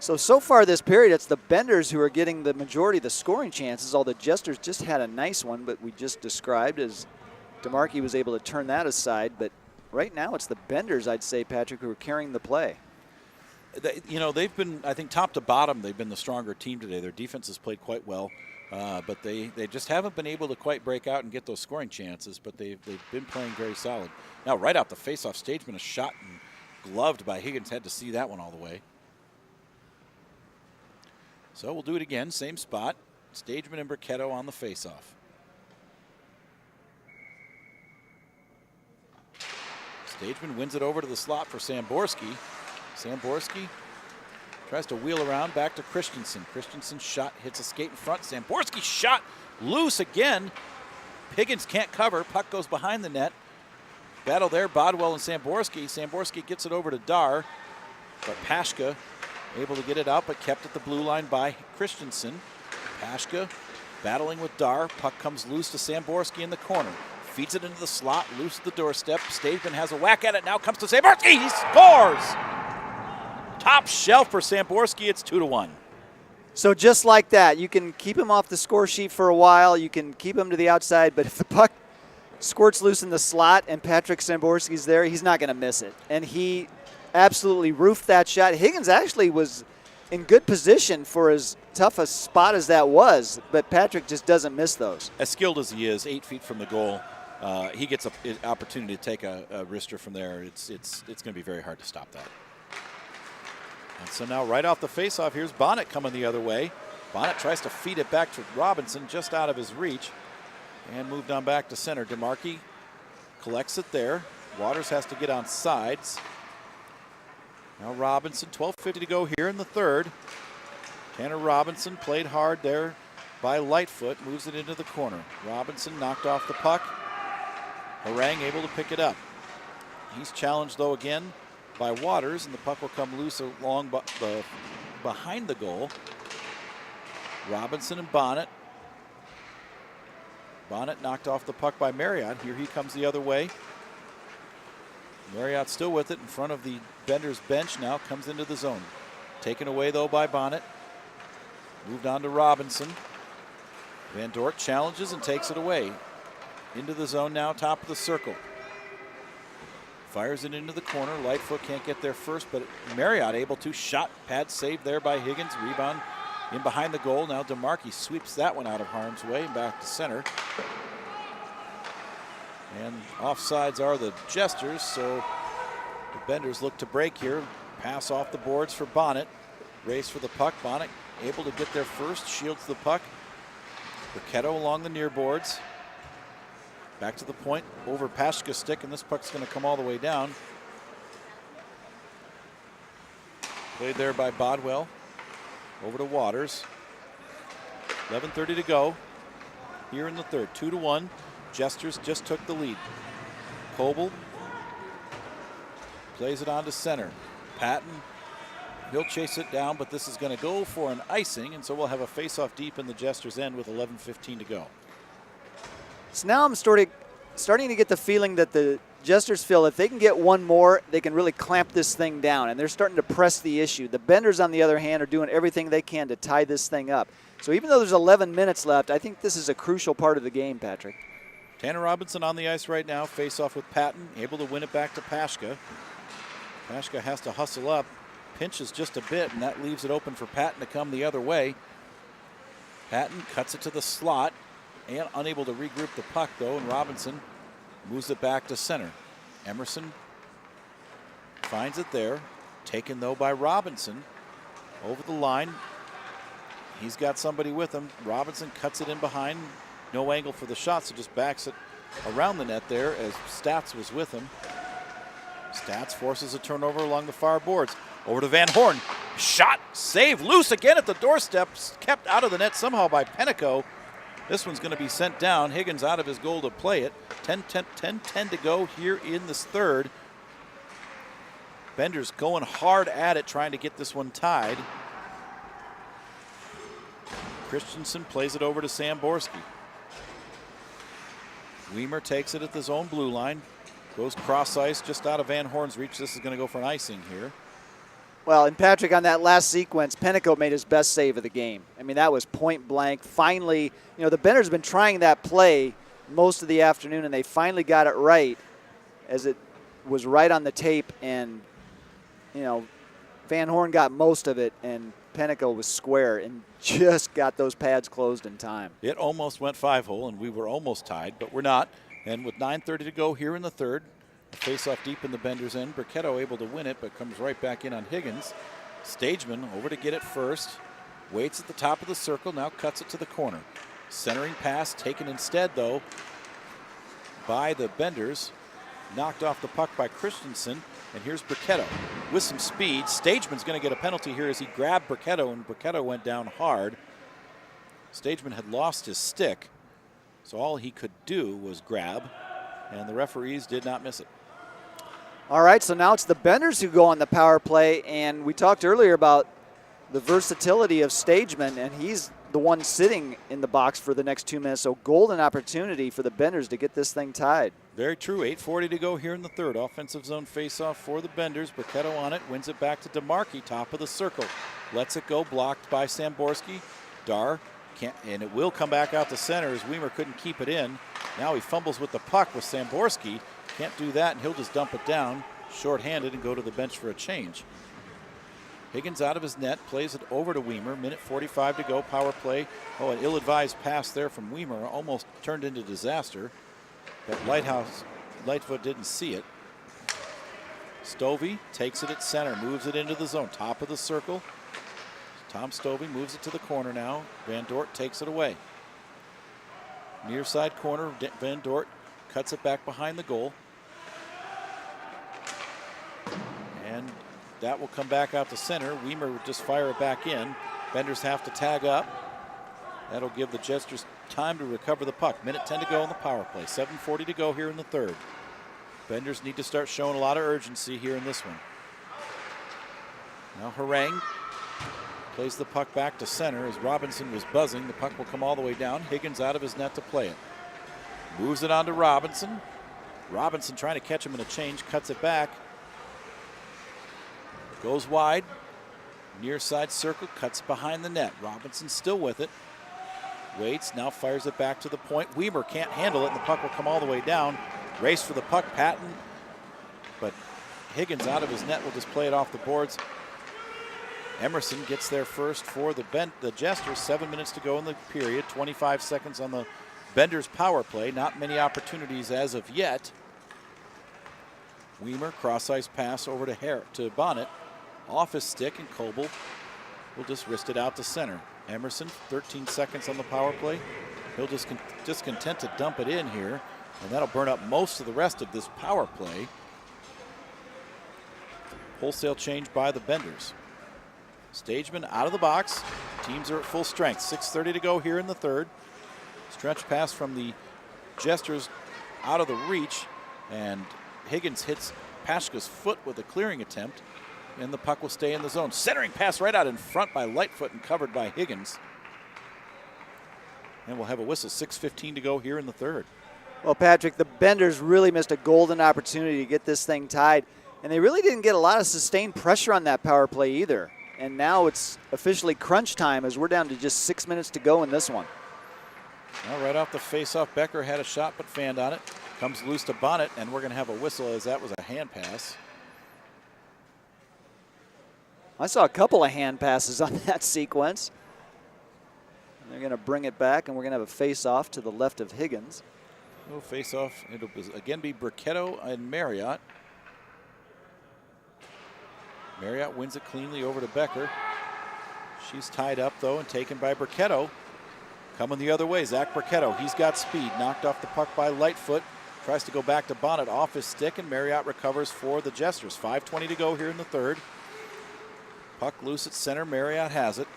So far this period, it's the Benders who are getting the majority of the scoring chances, although the Jesters just had a nice one, but we just described as DeMarchi was able to turn that aside. But right now it's the Benders, I'd say, Patrick, who are carrying the play. They've been, I think, top to bottom, they've been the stronger team today. Their defense has played quite well, but they just haven't been able to quite break out and get those scoring chances, but they've been playing very solid. Now, right out the face-off, Stageman, a shot and gloved by Higgins, had to see that one all the way. So we'll do it again, same spot. Stageman and Bricketto on the face-off. Stageman wins it over to the slot for Samborski. Samborski tries to wheel around back to Christensen. Christensen's shot hits a skate in front. Samborski's shot loose again. Higgins can't cover. Puck goes behind the net. Battle there, Bodwell and Samborski. Samborski gets it over to Dar, but Pashka able to get it out, but kept at the blue line by Christensen. Pashka battling with Dar. Puck comes loose to Samborski in the corner. Feeds it into the slot, loose at the doorstep. Stageman has a whack at it, now comes to Samborski. He scores! Top shelf for Samborski, it's 2-1. So just like that, you can keep him off the score sheet for a while. You can keep him to the outside, but if the puck squirts loose in the slot and Patrick Samborski's there, he's not going to miss it. And he absolutely roofed that shot. Higgins actually was in good position for as tough a spot as that was, but Patrick just doesn't miss those. As skilled as he is, 8 feet from the goal, he gets an opportunity to take a wrister from there. It's going to be very hard to stop that. And so now right off the faceoff, here's Bonnet coming the other way. Bonnet tries to feed it back to Robinson, just out of his reach, and moved on back to center. DeMarchi collects it there. Waters has to get on sides. Now Robinson, 12:50 to go here in the third. Tanner Robinson played hard there by Lightfoot, moves it into the corner. Robinson knocked off the puck. Harang able to pick it up. He's challenged, though, again by Waters, and the puck will come loose along behind the goal. Robinson and Bonnet. Bonnet knocked off the puck by Marriott. Here he comes the other way. Marriott still with it in front of the Benders bench now, comes into the zone. Taken away, though, by Bonnet. Moved on to Robinson. Van Dort challenges and takes it away. Into the zone now, top of the circle. Fires it into the corner. Lightfoot can't get there first, but Marriott able to. Shot, pad saved there by Higgins. Rebound in behind the goal. Now DeMarchi sweeps that one out of harm's way and back to center. And offsides are the Jesters, so the Benders look to break here. Pass off the boards for Bonnet. Race for the puck. Bonnet able to get there first. Shields the puck. Bricketto along the near boards. Back to the point, over Pashka's stick, and this puck's going to come all the way down. Played there by Bodwell. Over to Waters. 11:30 to go here in the third. 2-1. Jesters just took the lead. Coble plays it on to center. Patton, he'll chase it down, but this is going to go for an icing, and so we'll have a face-off deep in the Jesters' end with 11:15 to go. So now I'm starting to get the feeling that the Jesters feel if they can get one more, they can really clamp this thing down, and they're starting to press the issue. The Benders, on the other hand, are doing everything they can to tie this thing up. So even though there's 11 minutes left, I think this is a crucial part of the game, Patrick. Tanner Robinson on the ice right now, face off with Patton, able to win it back to Pashka. Pashka has to hustle up. pinches just a bit, and that leaves it open for Patton to come the other way. Patton cuts it to the slot, and unable to regroup the puck, though, and Robinson moves it back to center. Emerson finds it there. Taken, though, by Robinson. Over the line. He's got somebody with him. Robinson cuts it in behind. No angle for the shot, so just backs it around the net there as Stats was with him. Stats forces a turnover along the far boards. Over to Van Horn. Shot, save, loose again at the doorstep. Kept out of the net somehow by Penico. This one's going to be sent down. Higgins out of his goal to play it. 10-10 to go here in this third. Bender's going hard at it, trying to get this one tied. Christensen plays it over to Samborski. Weimer takes it at the zone blue line. Goes cross ice just out of Van Horn's reach. This is going to go for an icing here. Well, and Patrick, on that last sequence, Penico made his best save of the game. I mean, that was point blank. Finally, you know, the Benders have been trying that play most of the afternoon, and they finally got it right as it was right on the tape. And, you know, Van Horn got most of it, and Penico was square and just got those pads closed in time. It almost went 5-hole, and we were almost tied, but we're not. And with 9:30 to go here in the third, a face-off deep in the Benders' end. Burketto able to win it, but comes right back in on Higgins. Stageman over to get it first. Waits at the top of the circle, now cuts it to the corner. Centering pass taken instead, though, by the Benders. Knocked off the puck by Christensen, and here's Burketto with some speed. Stageman's going to get a penalty here as he grabbed Burketto, and Burketto went down hard. Stageman had lost his stick, so all he could do was grab, and the referees did not miss it. All right, so now it's the Benders who go on the power play, and we talked earlier about the versatility of Stageman, and he's the one sitting in the box for the next 2 minutes, so golden opportunity for the Benders to get this thing tied. Very true. 8:40 to go here in the third. Offensive zone faceoff for the Benders. Burketto on it, wins it back to DeMarchi, top of the circle. Lets it go, blocked by Samborski. Dar can't, and it will come back out to center as Weimer couldn't keep it in. Now he fumbles with the puck with Samborski. Can't do that, and he'll just dump it down, shorthanded, and go to the bench for a change. Higgins out of his net, plays it over to Weimer. Minute 45 to go, power play. Oh, an ill-advised pass there from Weimer, almost turned into disaster. But Lightfoot didn't see it. Stovey takes it at center, moves it into the zone, top of the circle. Tom Stovey moves it to the corner now. Van Dort takes it away. Near side corner, Van Dort cuts it back behind the goal. And that will come back out to center. Weimer will just fire it back in. Benders have to tag up. That'll give the Jesters time to recover the puck. Minute 10 to go on the power play. 7:40 to go here in the third. Benders need to start showing a lot of urgency here in this one. Now Harang plays the puck back to center as Robinson was buzzing. The puck will come all the way down. Higgins out of his net to play it. Moves it on to Robinson. Robinson trying to catch him in a change, cuts it back. Goes wide. Near side circle, cuts behind the net. Robinson still with it. Waits, now fires it back to the point. Weimer can't handle it, and the puck will come all the way down. Race for the puck, Patton. But Higgins out of his net will just play it off the boards. Emerson gets there first for the Jesters. 7 minutes to go in the period. 25 seconds on the Benders power play. Not many opportunities as of yet. Weimer, cross-ice pass over to Bonnet. Off his stick, and Coble will just wrist it out to center. Emerson, 13 seconds on the power play. He'll just content to dump it in here, and that'll burn up most of the rest of this power play. Wholesale change by the Benders. Stageman out of the box. Teams are at full strength. 6:30 to go here in the third. Stretch pass from the Jesters out of the reach, and Higgins hits Pashka's foot with a clearing attempt, and the puck will stay in the zone. Centering pass right out in front by Lightfoot and covered by Higgins. And we'll have a whistle. 6:15 to go here in the third. Well, Patrick, the Benders really missed a golden opportunity to get this thing tied, and they really didn't get a lot of sustained pressure on that power play either. And now it's officially crunch time as we're down to just 6 minutes to go in this one. Well, right off the face-off, Becker had a shot but fanned on it. Comes loose to Bonnet, and we're going to have a whistle as that was a hand pass. I saw a couple of hand passes on that sequence. And they're going to bring it back, and we're going to have a face-off to the left of Higgins. No face-off. It'll again be Bricketto and Marriott. Marriott wins it cleanly over to Becker. She's tied up, though, and taken by Bricketto. Coming the other way, Zach Bricketto. He's got speed. Knocked off the puck by Lightfoot. Tries to go back to Bonnet off his stick, and Marriott recovers for the Jesters. 5:20 to go here in the third. Puck loose at center. Marriott has it.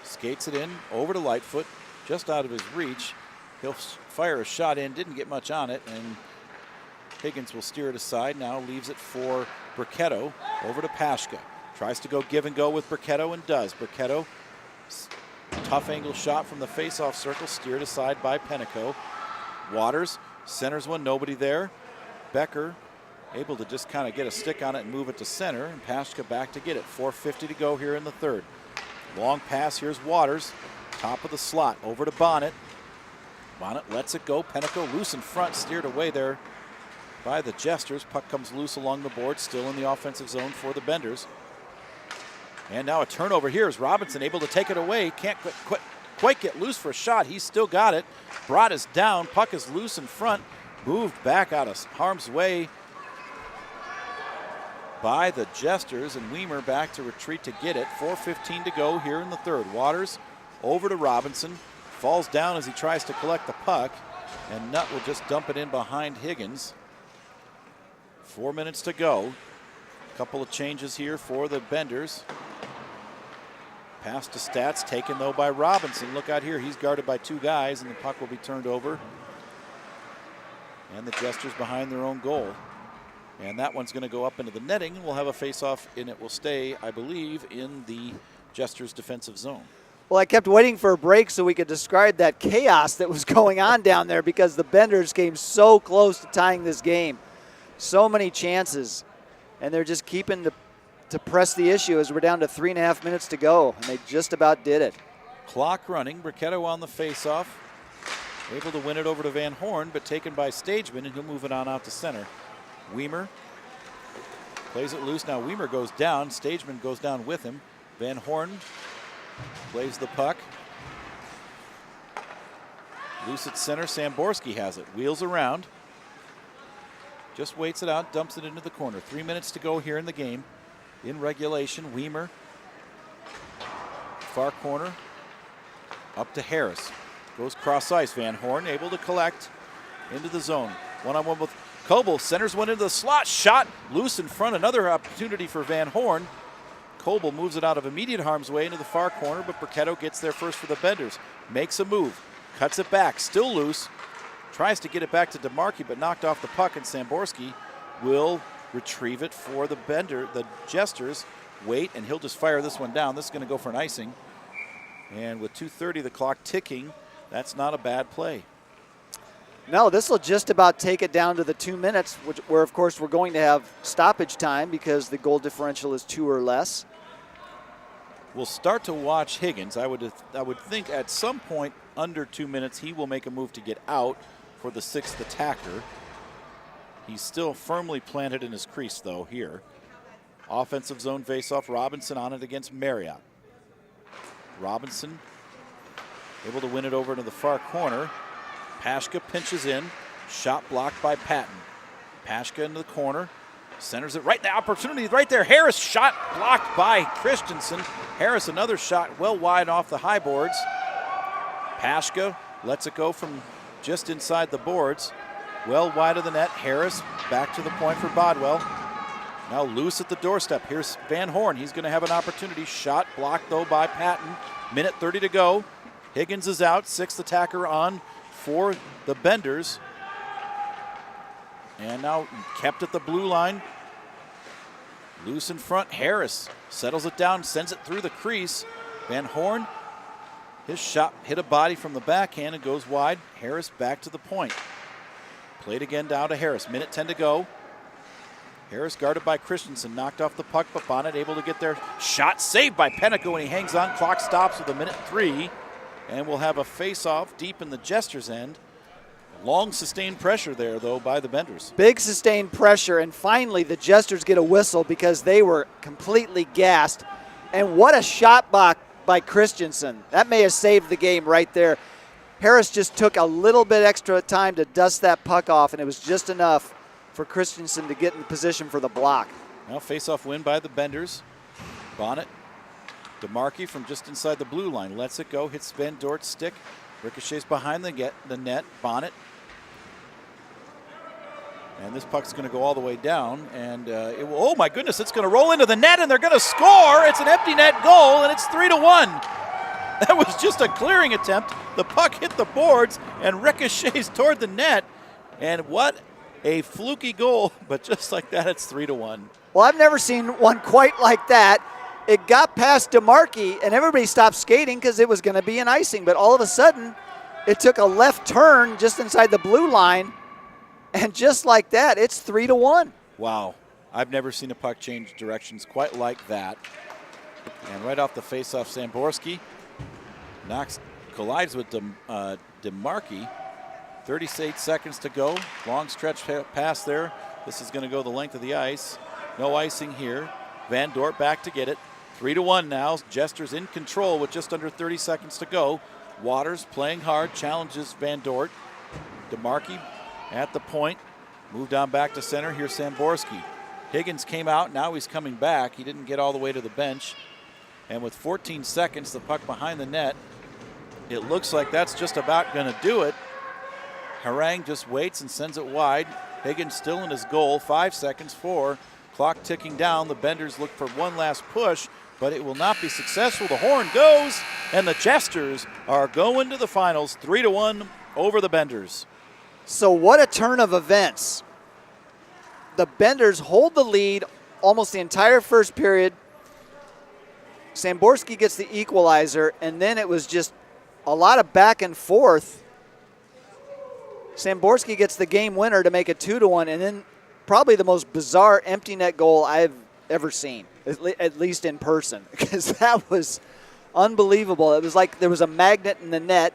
Skates it in over to Lightfoot, just out of his reach. He'll fire a shot in, didn't get much on it, and Higgins will steer it aside. Now leaves it for Bricketto over to Pashka. Tries to go give and go with Bricketto and does. Bricketto, tough angle shot from the face-off circle, steered aside by Penico. Waters centers one, nobody there. Becker able to just kind of get a stick on it and move it to center, and Pashka back to get it. 4:50 to go here in the third. Long pass, here's Waters, top of the slot, over to Bonnet. Bonnet lets it go, Penico loose in front, steered away there by the Jesters. Puck comes loose along the board, still in the offensive zone for the Benders. And now a turnover here as Robinson able to take it away. Can't quite get loose for a shot. He's still got it. Brought us down. Puck is loose in front. Moved back out of harm's way by the Jesters, and Weimer back to retreat to get it. 4:15 to go here in the third. Waters over to Robinson. Falls down as he tries to collect the puck, and Nutt will just dump it in behind Higgins. 4 minutes to go. Couple of changes here for the Benders. Pass to Stats, taken though by Robinson. Look out here, he's guarded by two guys, and the puck will be turned over. And the Jesters behind their own goal. And that one's going to go up into the netting. We'll have a face-off, and it will stay, I believe, in the Jesters' defensive zone. Well, I kept waiting for a break so we could describe that chaos that was going on down there because the Benders came so close to tying this game. So many chances, and they're just keeping to press the issue as we're down to 3.5 minutes to go, and they just about did it. Clock running. Bricketto on the face-off. Able to win it over to Van Horn, but taken by Stageman, and he'll move it on out to center. Weimer plays it loose. Now Weimer goes down. Stageman goes down with him. Van Horn plays the puck. Loose at center. Samborski has it. Wheels around. Just waits it out. Dumps it into the corner. 3 minutes to go here in the game. In regulation, Weimer. Far corner. Up to Harris. Goes cross ice. Van Horn able to collect into the zone. One-on-one with Coble. Centers one into the slot. Shot loose in front. Another opportunity for Van Horn. Coble moves it out of immediate harm's way into the far corner, but Bricketto gets there first for the Benders. Makes a move. Cuts it back. Still loose. Tries to get it back to DeMarchi, but knocked off the puck, and Samborski will retrieve it for the Jesters. Wait, and he'll just fire this one down. This is going to go for an icing. And with 2:30 the clock ticking, that's not a bad play. No, this will just about take it down to the 2 minutes, where, of course, we're going to have stoppage time because the goal differential is 2 or less. We'll start to watch Higgins. I would think at some point under 2 minutes he will make a move to get out for the sixth attacker. He's still firmly planted in his crease, though, here. Offensive zone faceoff. Robinson on it against Marriott. Robinson able to win it over to the far corner. Pashka pinches in. Shot blocked by Patton. Pashka into the corner. Centers it right. The opportunity right there. Harris shot blocked by Christensen. Harris another shot well wide off the high boards. Pashka lets it go from just inside the boards. Well wide of the net. Harris back to the point for Bodwell. Now loose at the doorstep. Here's Van Horn. He's going to have an opportunity. Shot blocked though by Patton. Minute 30 to go. Higgins is out. Sixth attacker on for the Benders. And now kept at the blue line. Loose in front. Harris settles it down, sends it through the crease. Van Horn, his shot hit a body from the backhand and goes wide. Harris back to the point. Played again down to Harris. Minute 10 to go. Harris guarded by Christensen, knocked off the puck, but Bonnet able to get there. Shot saved by Penico, and he hangs on. Clock stops with a minute 3. And we'll have a face-off deep in the Jesters' end. Long sustained pressure there, though, by the Benders. Big sustained pressure, and finally the Jesters get a whistle because they were completely gassed. And what a shot block by Christensen. That may have saved the game right there. Harris just took a little bit extra time to dust that puck off, and it was just enough for Christensen to get in position for the block. Now face-off win by the Benders. Bonnet, DeMarkey from just inside the blue line. Lets it go, hits Van Dort's stick. Ricochets behind the net. Bonnet. And this puck's going to go all the way down. And oh my goodness, it's going to roll into the net, and they're going to score. It's an empty net goal, and it's 3-1. That was just a clearing attempt. The puck hit the boards and ricochets toward the net. And what a fluky goal, but just like that, it's 3-1. Well, I've never seen one quite like that. It got past DeMarkey, and everybody stopped skating because it was going to be an icing. But all of a sudden, it took a left turn just inside the blue line, and just like that, it's 3-1. Wow. I've never seen a puck change directions quite like that. And right off the faceoff, Samborski collides with DeMarkey. 38 seconds to go. Long stretch pass there. This is going to go the length of the ice. No icing here. Van Dort back to get it. 3-1 now. Jesters in control with just under 30 seconds to go. Waters playing hard, challenges Van Dort. DeMarkey at the point. Moved on back to center. Here's Samborski. Higgins came out. Now he's coming back. He didn't get all the way to the bench. And with 14 seconds, the puck behind the net, it looks like that's just about going to do it. Harang just waits and sends it wide. Higgins still in his goal. 5 seconds, 4. Clock ticking down. The Benders look for one last push, but it will not be successful. The horn goes, and the Jesters are going to the finals 3-1 over the Benders. So what a turn of events. The Benders hold the lead almost the entire first period. Samborski gets the equalizer, and then it was just a lot of back and forth. Samborski gets the game winner to make it 2-1, and then probably the most bizarre empty net goal I've ever seen, at least in person, because that was unbelievable. It was like there was a magnet in the net,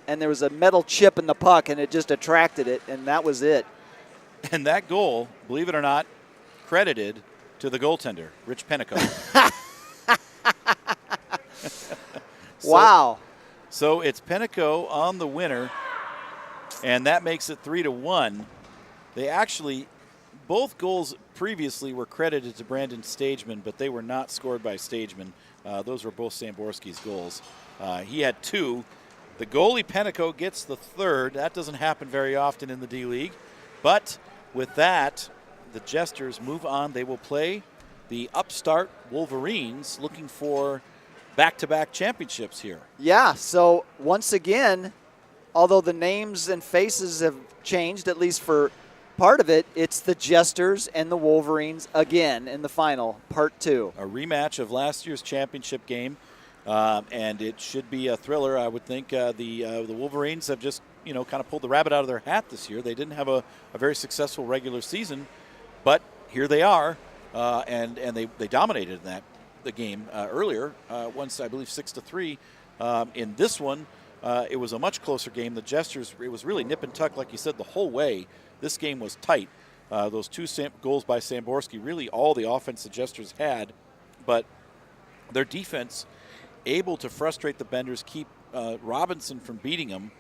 and there was a metal chip in the puck, and it just attracted it, and that was it. And that goal, believe it or not, credited to the goaltender, Rich Pennico. Wow. So it's Pennico on the winner, and that makes it 3-1. They actually, both goals previously were credited to Brandon Stageman, but they were not scored by Stageman. Those were both Samborski's goals. He had 2. The goalie Pennico gets the 3rd. That doesn't happen very often in the D-League. But with that, the Jesters move on. They will play the upstart Wolverines, looking for back-to-back championships here. Yeah, so once again, although the names and faces have changed, at least for part of it, it's the Jesters and the Wolverines again in the final, part 2. A rematch of last year's championship game, and it should be a thriller. I would think the Wolverines have just, kind of pulled the rabbit out of their hat this year. They didn't have a very successful regular season, but here they are, and they dominated the game earlier, once I believe 6-3. In this one, it was a much closer game. The Jesters, it was really nip and tuck, like you said, the whole way. This game was tight. Those 2 goals by Samborski, really all the offense the Jesters had, but their defense able to frustrate the Benders, keep Robinson from beating them,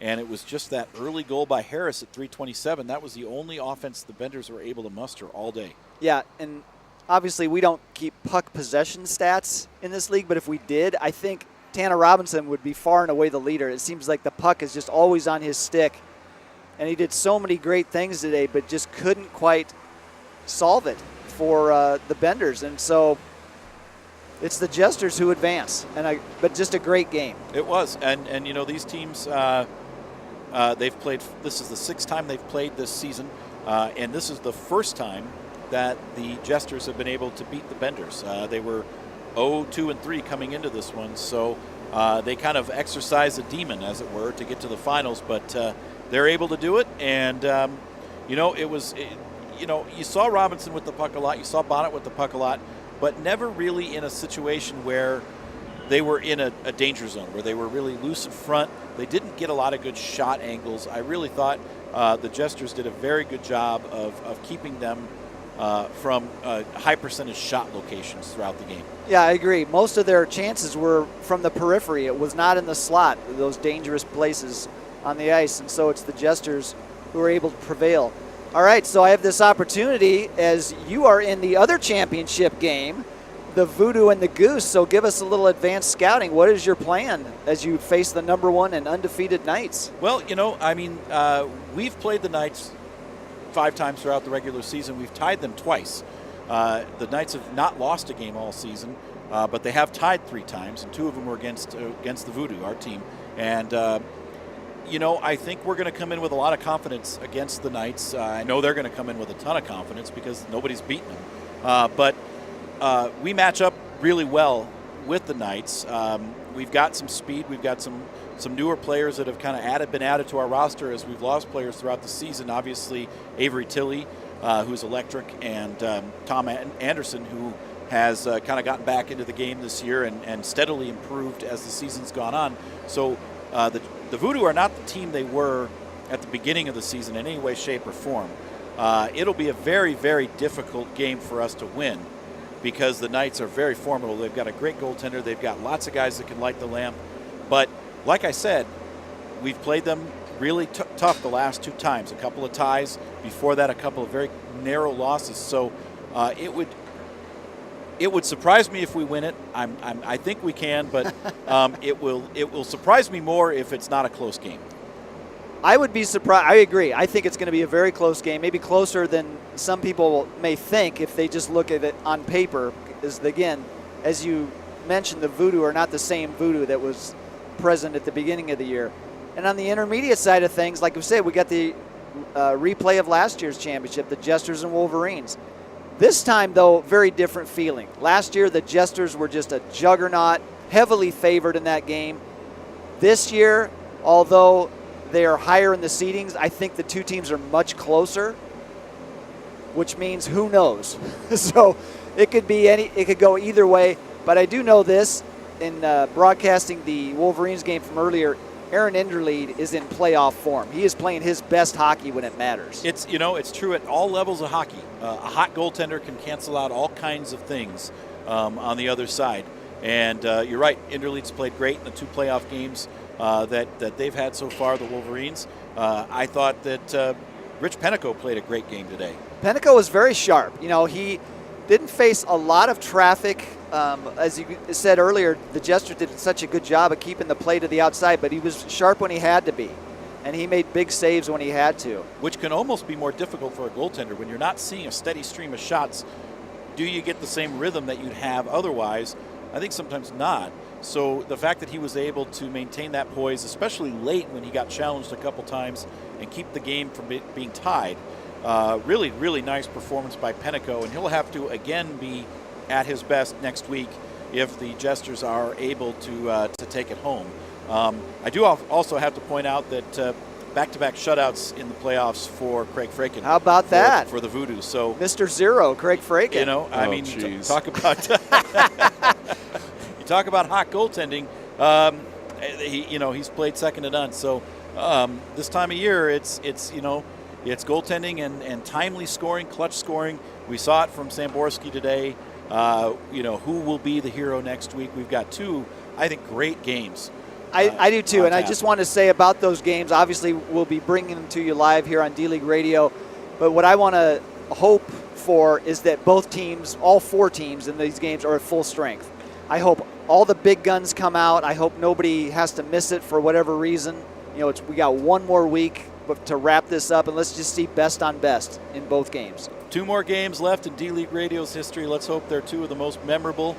and it was just that early goal by Harris at 3:27. That was the only offense the Benders were able to muster all day. Yeah, and obviously we don't keep puck possession stats in this league, but if we did, I think Tanner Robinson would be far and away the leader. It seems like the puck is just always on his stick, and he did so many great things today, but just couldn't quite solve it for the Benders. And so it's the Jesters who advance, but just a great game. It was, and these teams, they've played. This is the 6th time they've played this season, and this is the first time that the Jesters have been able to beat the Benders. They were 0-2-3 coming into this one, so they kind of exercised a demon, as it were, to get to the finals. But they're able to do it, and you saw Robinson with the puck a lot, you saw Bonnet with the puck a lot, but never really in a situation where they were in a danger zone, where they were really loose in front. They didn't get a lot of good shot angles. I really thought the Jesters did a very good job of keeping them from high percentage shot locations throughout the game. Yeah, I agree. Most of their chances were from the periphery. It was not in the slot, those dangerous places on the ice, and so it's the Jesters who are able to prevail. All right, so I have this opportunity as you are in the other championship game, the Voodoo and the Goose, so give us a little advanced scouting. What is your plan as you face the #1 and undefeated Knights? Well, we've played the Knights 5 times throughout the regular season. We've tied them twice. The Knights have not lost a game all season, but they have tied 3 times, and 2 of them were against the Voodoo, our team. And I think we're going to come in with a lot of confidence against the Knights. I know they're going to come in with a ton of confidence because nobody's beaten them. But we match up really well with the Knights. We've got some speed. We've got some newer players that have kind of been added to our roster as we've lost players throughout the season. Obviously, Avery Tilley, who's electric, and Tom Anderson, who has kind of gotten back into the game this year and steadily improved as the season's gone on. So the Voodoo are not the team they were at the beginning of the season in any way, shape, or form. It'll be a very, very difficult game for us to win because the Knights are very formidable. They've got a great goaltender. They've got lots of guys that can light the lamp. But like I said, we've played them really tough the last 2 times, a couple of ties. Before that, a couple of very narrow losses. So it would surprise me if we win it. I think we can, but it will surprise me more if it's not a close game. I would be surprised. I agree. I think it's going to be a very close game, maybe closer than some people may think if they just look at it on paper. Because, again, as you mentioned, the Voodoo are not the same Voodoo that was present at the beginning of the year. And on the intermediate side of things, like we said, we got the replay of last year's championship, the Jesters and Wolverines. This time, though, very different feeling. Last year, the Jesters were just a juggernaut, heavily favored in that game. This year, although they are higher in the seedings, I think the 2 teams are much closer, which means who knows. So it could go either way. But I do know this, in broadcasting the Wolverines game from earlier, Aaron Enderlead is in playoff form. He is playing his best hockey when it matters. It's true at all levels of hockey. A hot goaltender can cancel out all kinds of things on the other side. And you're right, Enderlead's played great in the 2 playoff games that they've had so far, the Wolverines. I thought that Rich Pennico played a great game today. Pennico was very sharp. He didn't face a lot of traffic. As you said earlier, the Jesters did such a good job of keeping the play to the outside, but he was sharp when he had to be, and he made big saves when he had to. Which can almost be more difficult for a goaltender. When you're not seeing a steady stream of shots, do you get the same rhythm that you'd have otherwise? I think sometimes not. So the fact that he was able to maintain that poise, especially late when he got challenged a couple times, and keep the game from being tied, really, really nice performance by Pennico, and he'll have to again be at his best next week if the Jesters are able to take it home. I do also have to point out that back-to-back shutouts in the playoffs for Craig Fraken. How about that? For the Voodoo. So Mr. Zero, Craig Fraken. Talk about you talk about hot goaltending. He's played second to none. So this time of year, it's goaltending and timely scoring, clutch scoring. We saw it from Samborski today. Who will be the hero next week? We've got 2, I think, great games. I do too, and I just want to say about those games, obviously we'll be bringing them to you live here on D-League Radio, but what I want to hope for is that both teams, all 4 teams in these games, are at full strength. I hope all the big guns come out. I hope nobody has to miss it for whatever reason. We got 1 more week to wrap this up, and let's just see best on best in both games. 2 more games left in D-League Radio's history. Let's hope they're 2 of the most memorable.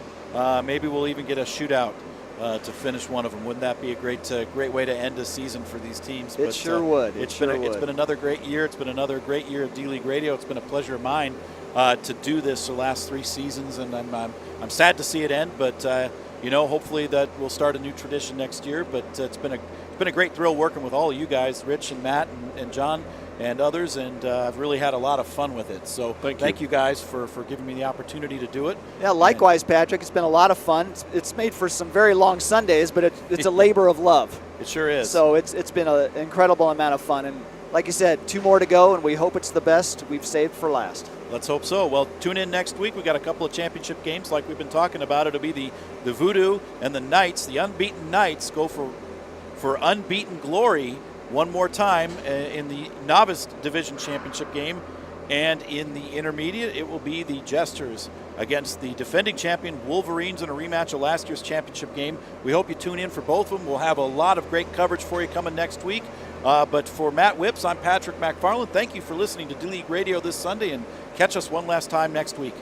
Maybe we'll even get a shootout to finish one of them. Wouldn't that be a great way to end a season for these teams? It sure would. It's been another great year. It's been another great year of D-League Radio. It's been a pleasure of mine to do this the last 3 seasons, and I'm sad to see it end. But hopefully that will start a new tradition next year. But it's been a great thrill working with all of you guys, Rich and Matt and John and others, and I've really had a lot of fun with it. So thank you guys for giving me the opportunity to do it. Yeah, likewise, Patrick. It's been a lot of fun. It's made for some very long Sundays, but it's a labor of love. It sure is. So it's been an incredible amount of fun, and like you said, 2 more to go, and we hope it's the best we've saved for last. Let's hope so. Well, tune in next week. We got a couple of championship games like we've been talking about. It'll be the Voodoo and the Knights. The unbeaten Knights go for unbeaten glory one more time in the novice division championship game. And in the intermediate, it will be the Jesters against the defending champion Wolverines in a rematch of last year's championship game. We hope you tune in for both of them. We'll have a lot of great coverage for you coming next week. But for Matt Whips, I'm Patrick McFarland. Thank you for listening to D-League Radio this Sunday, and catch us one last time next week.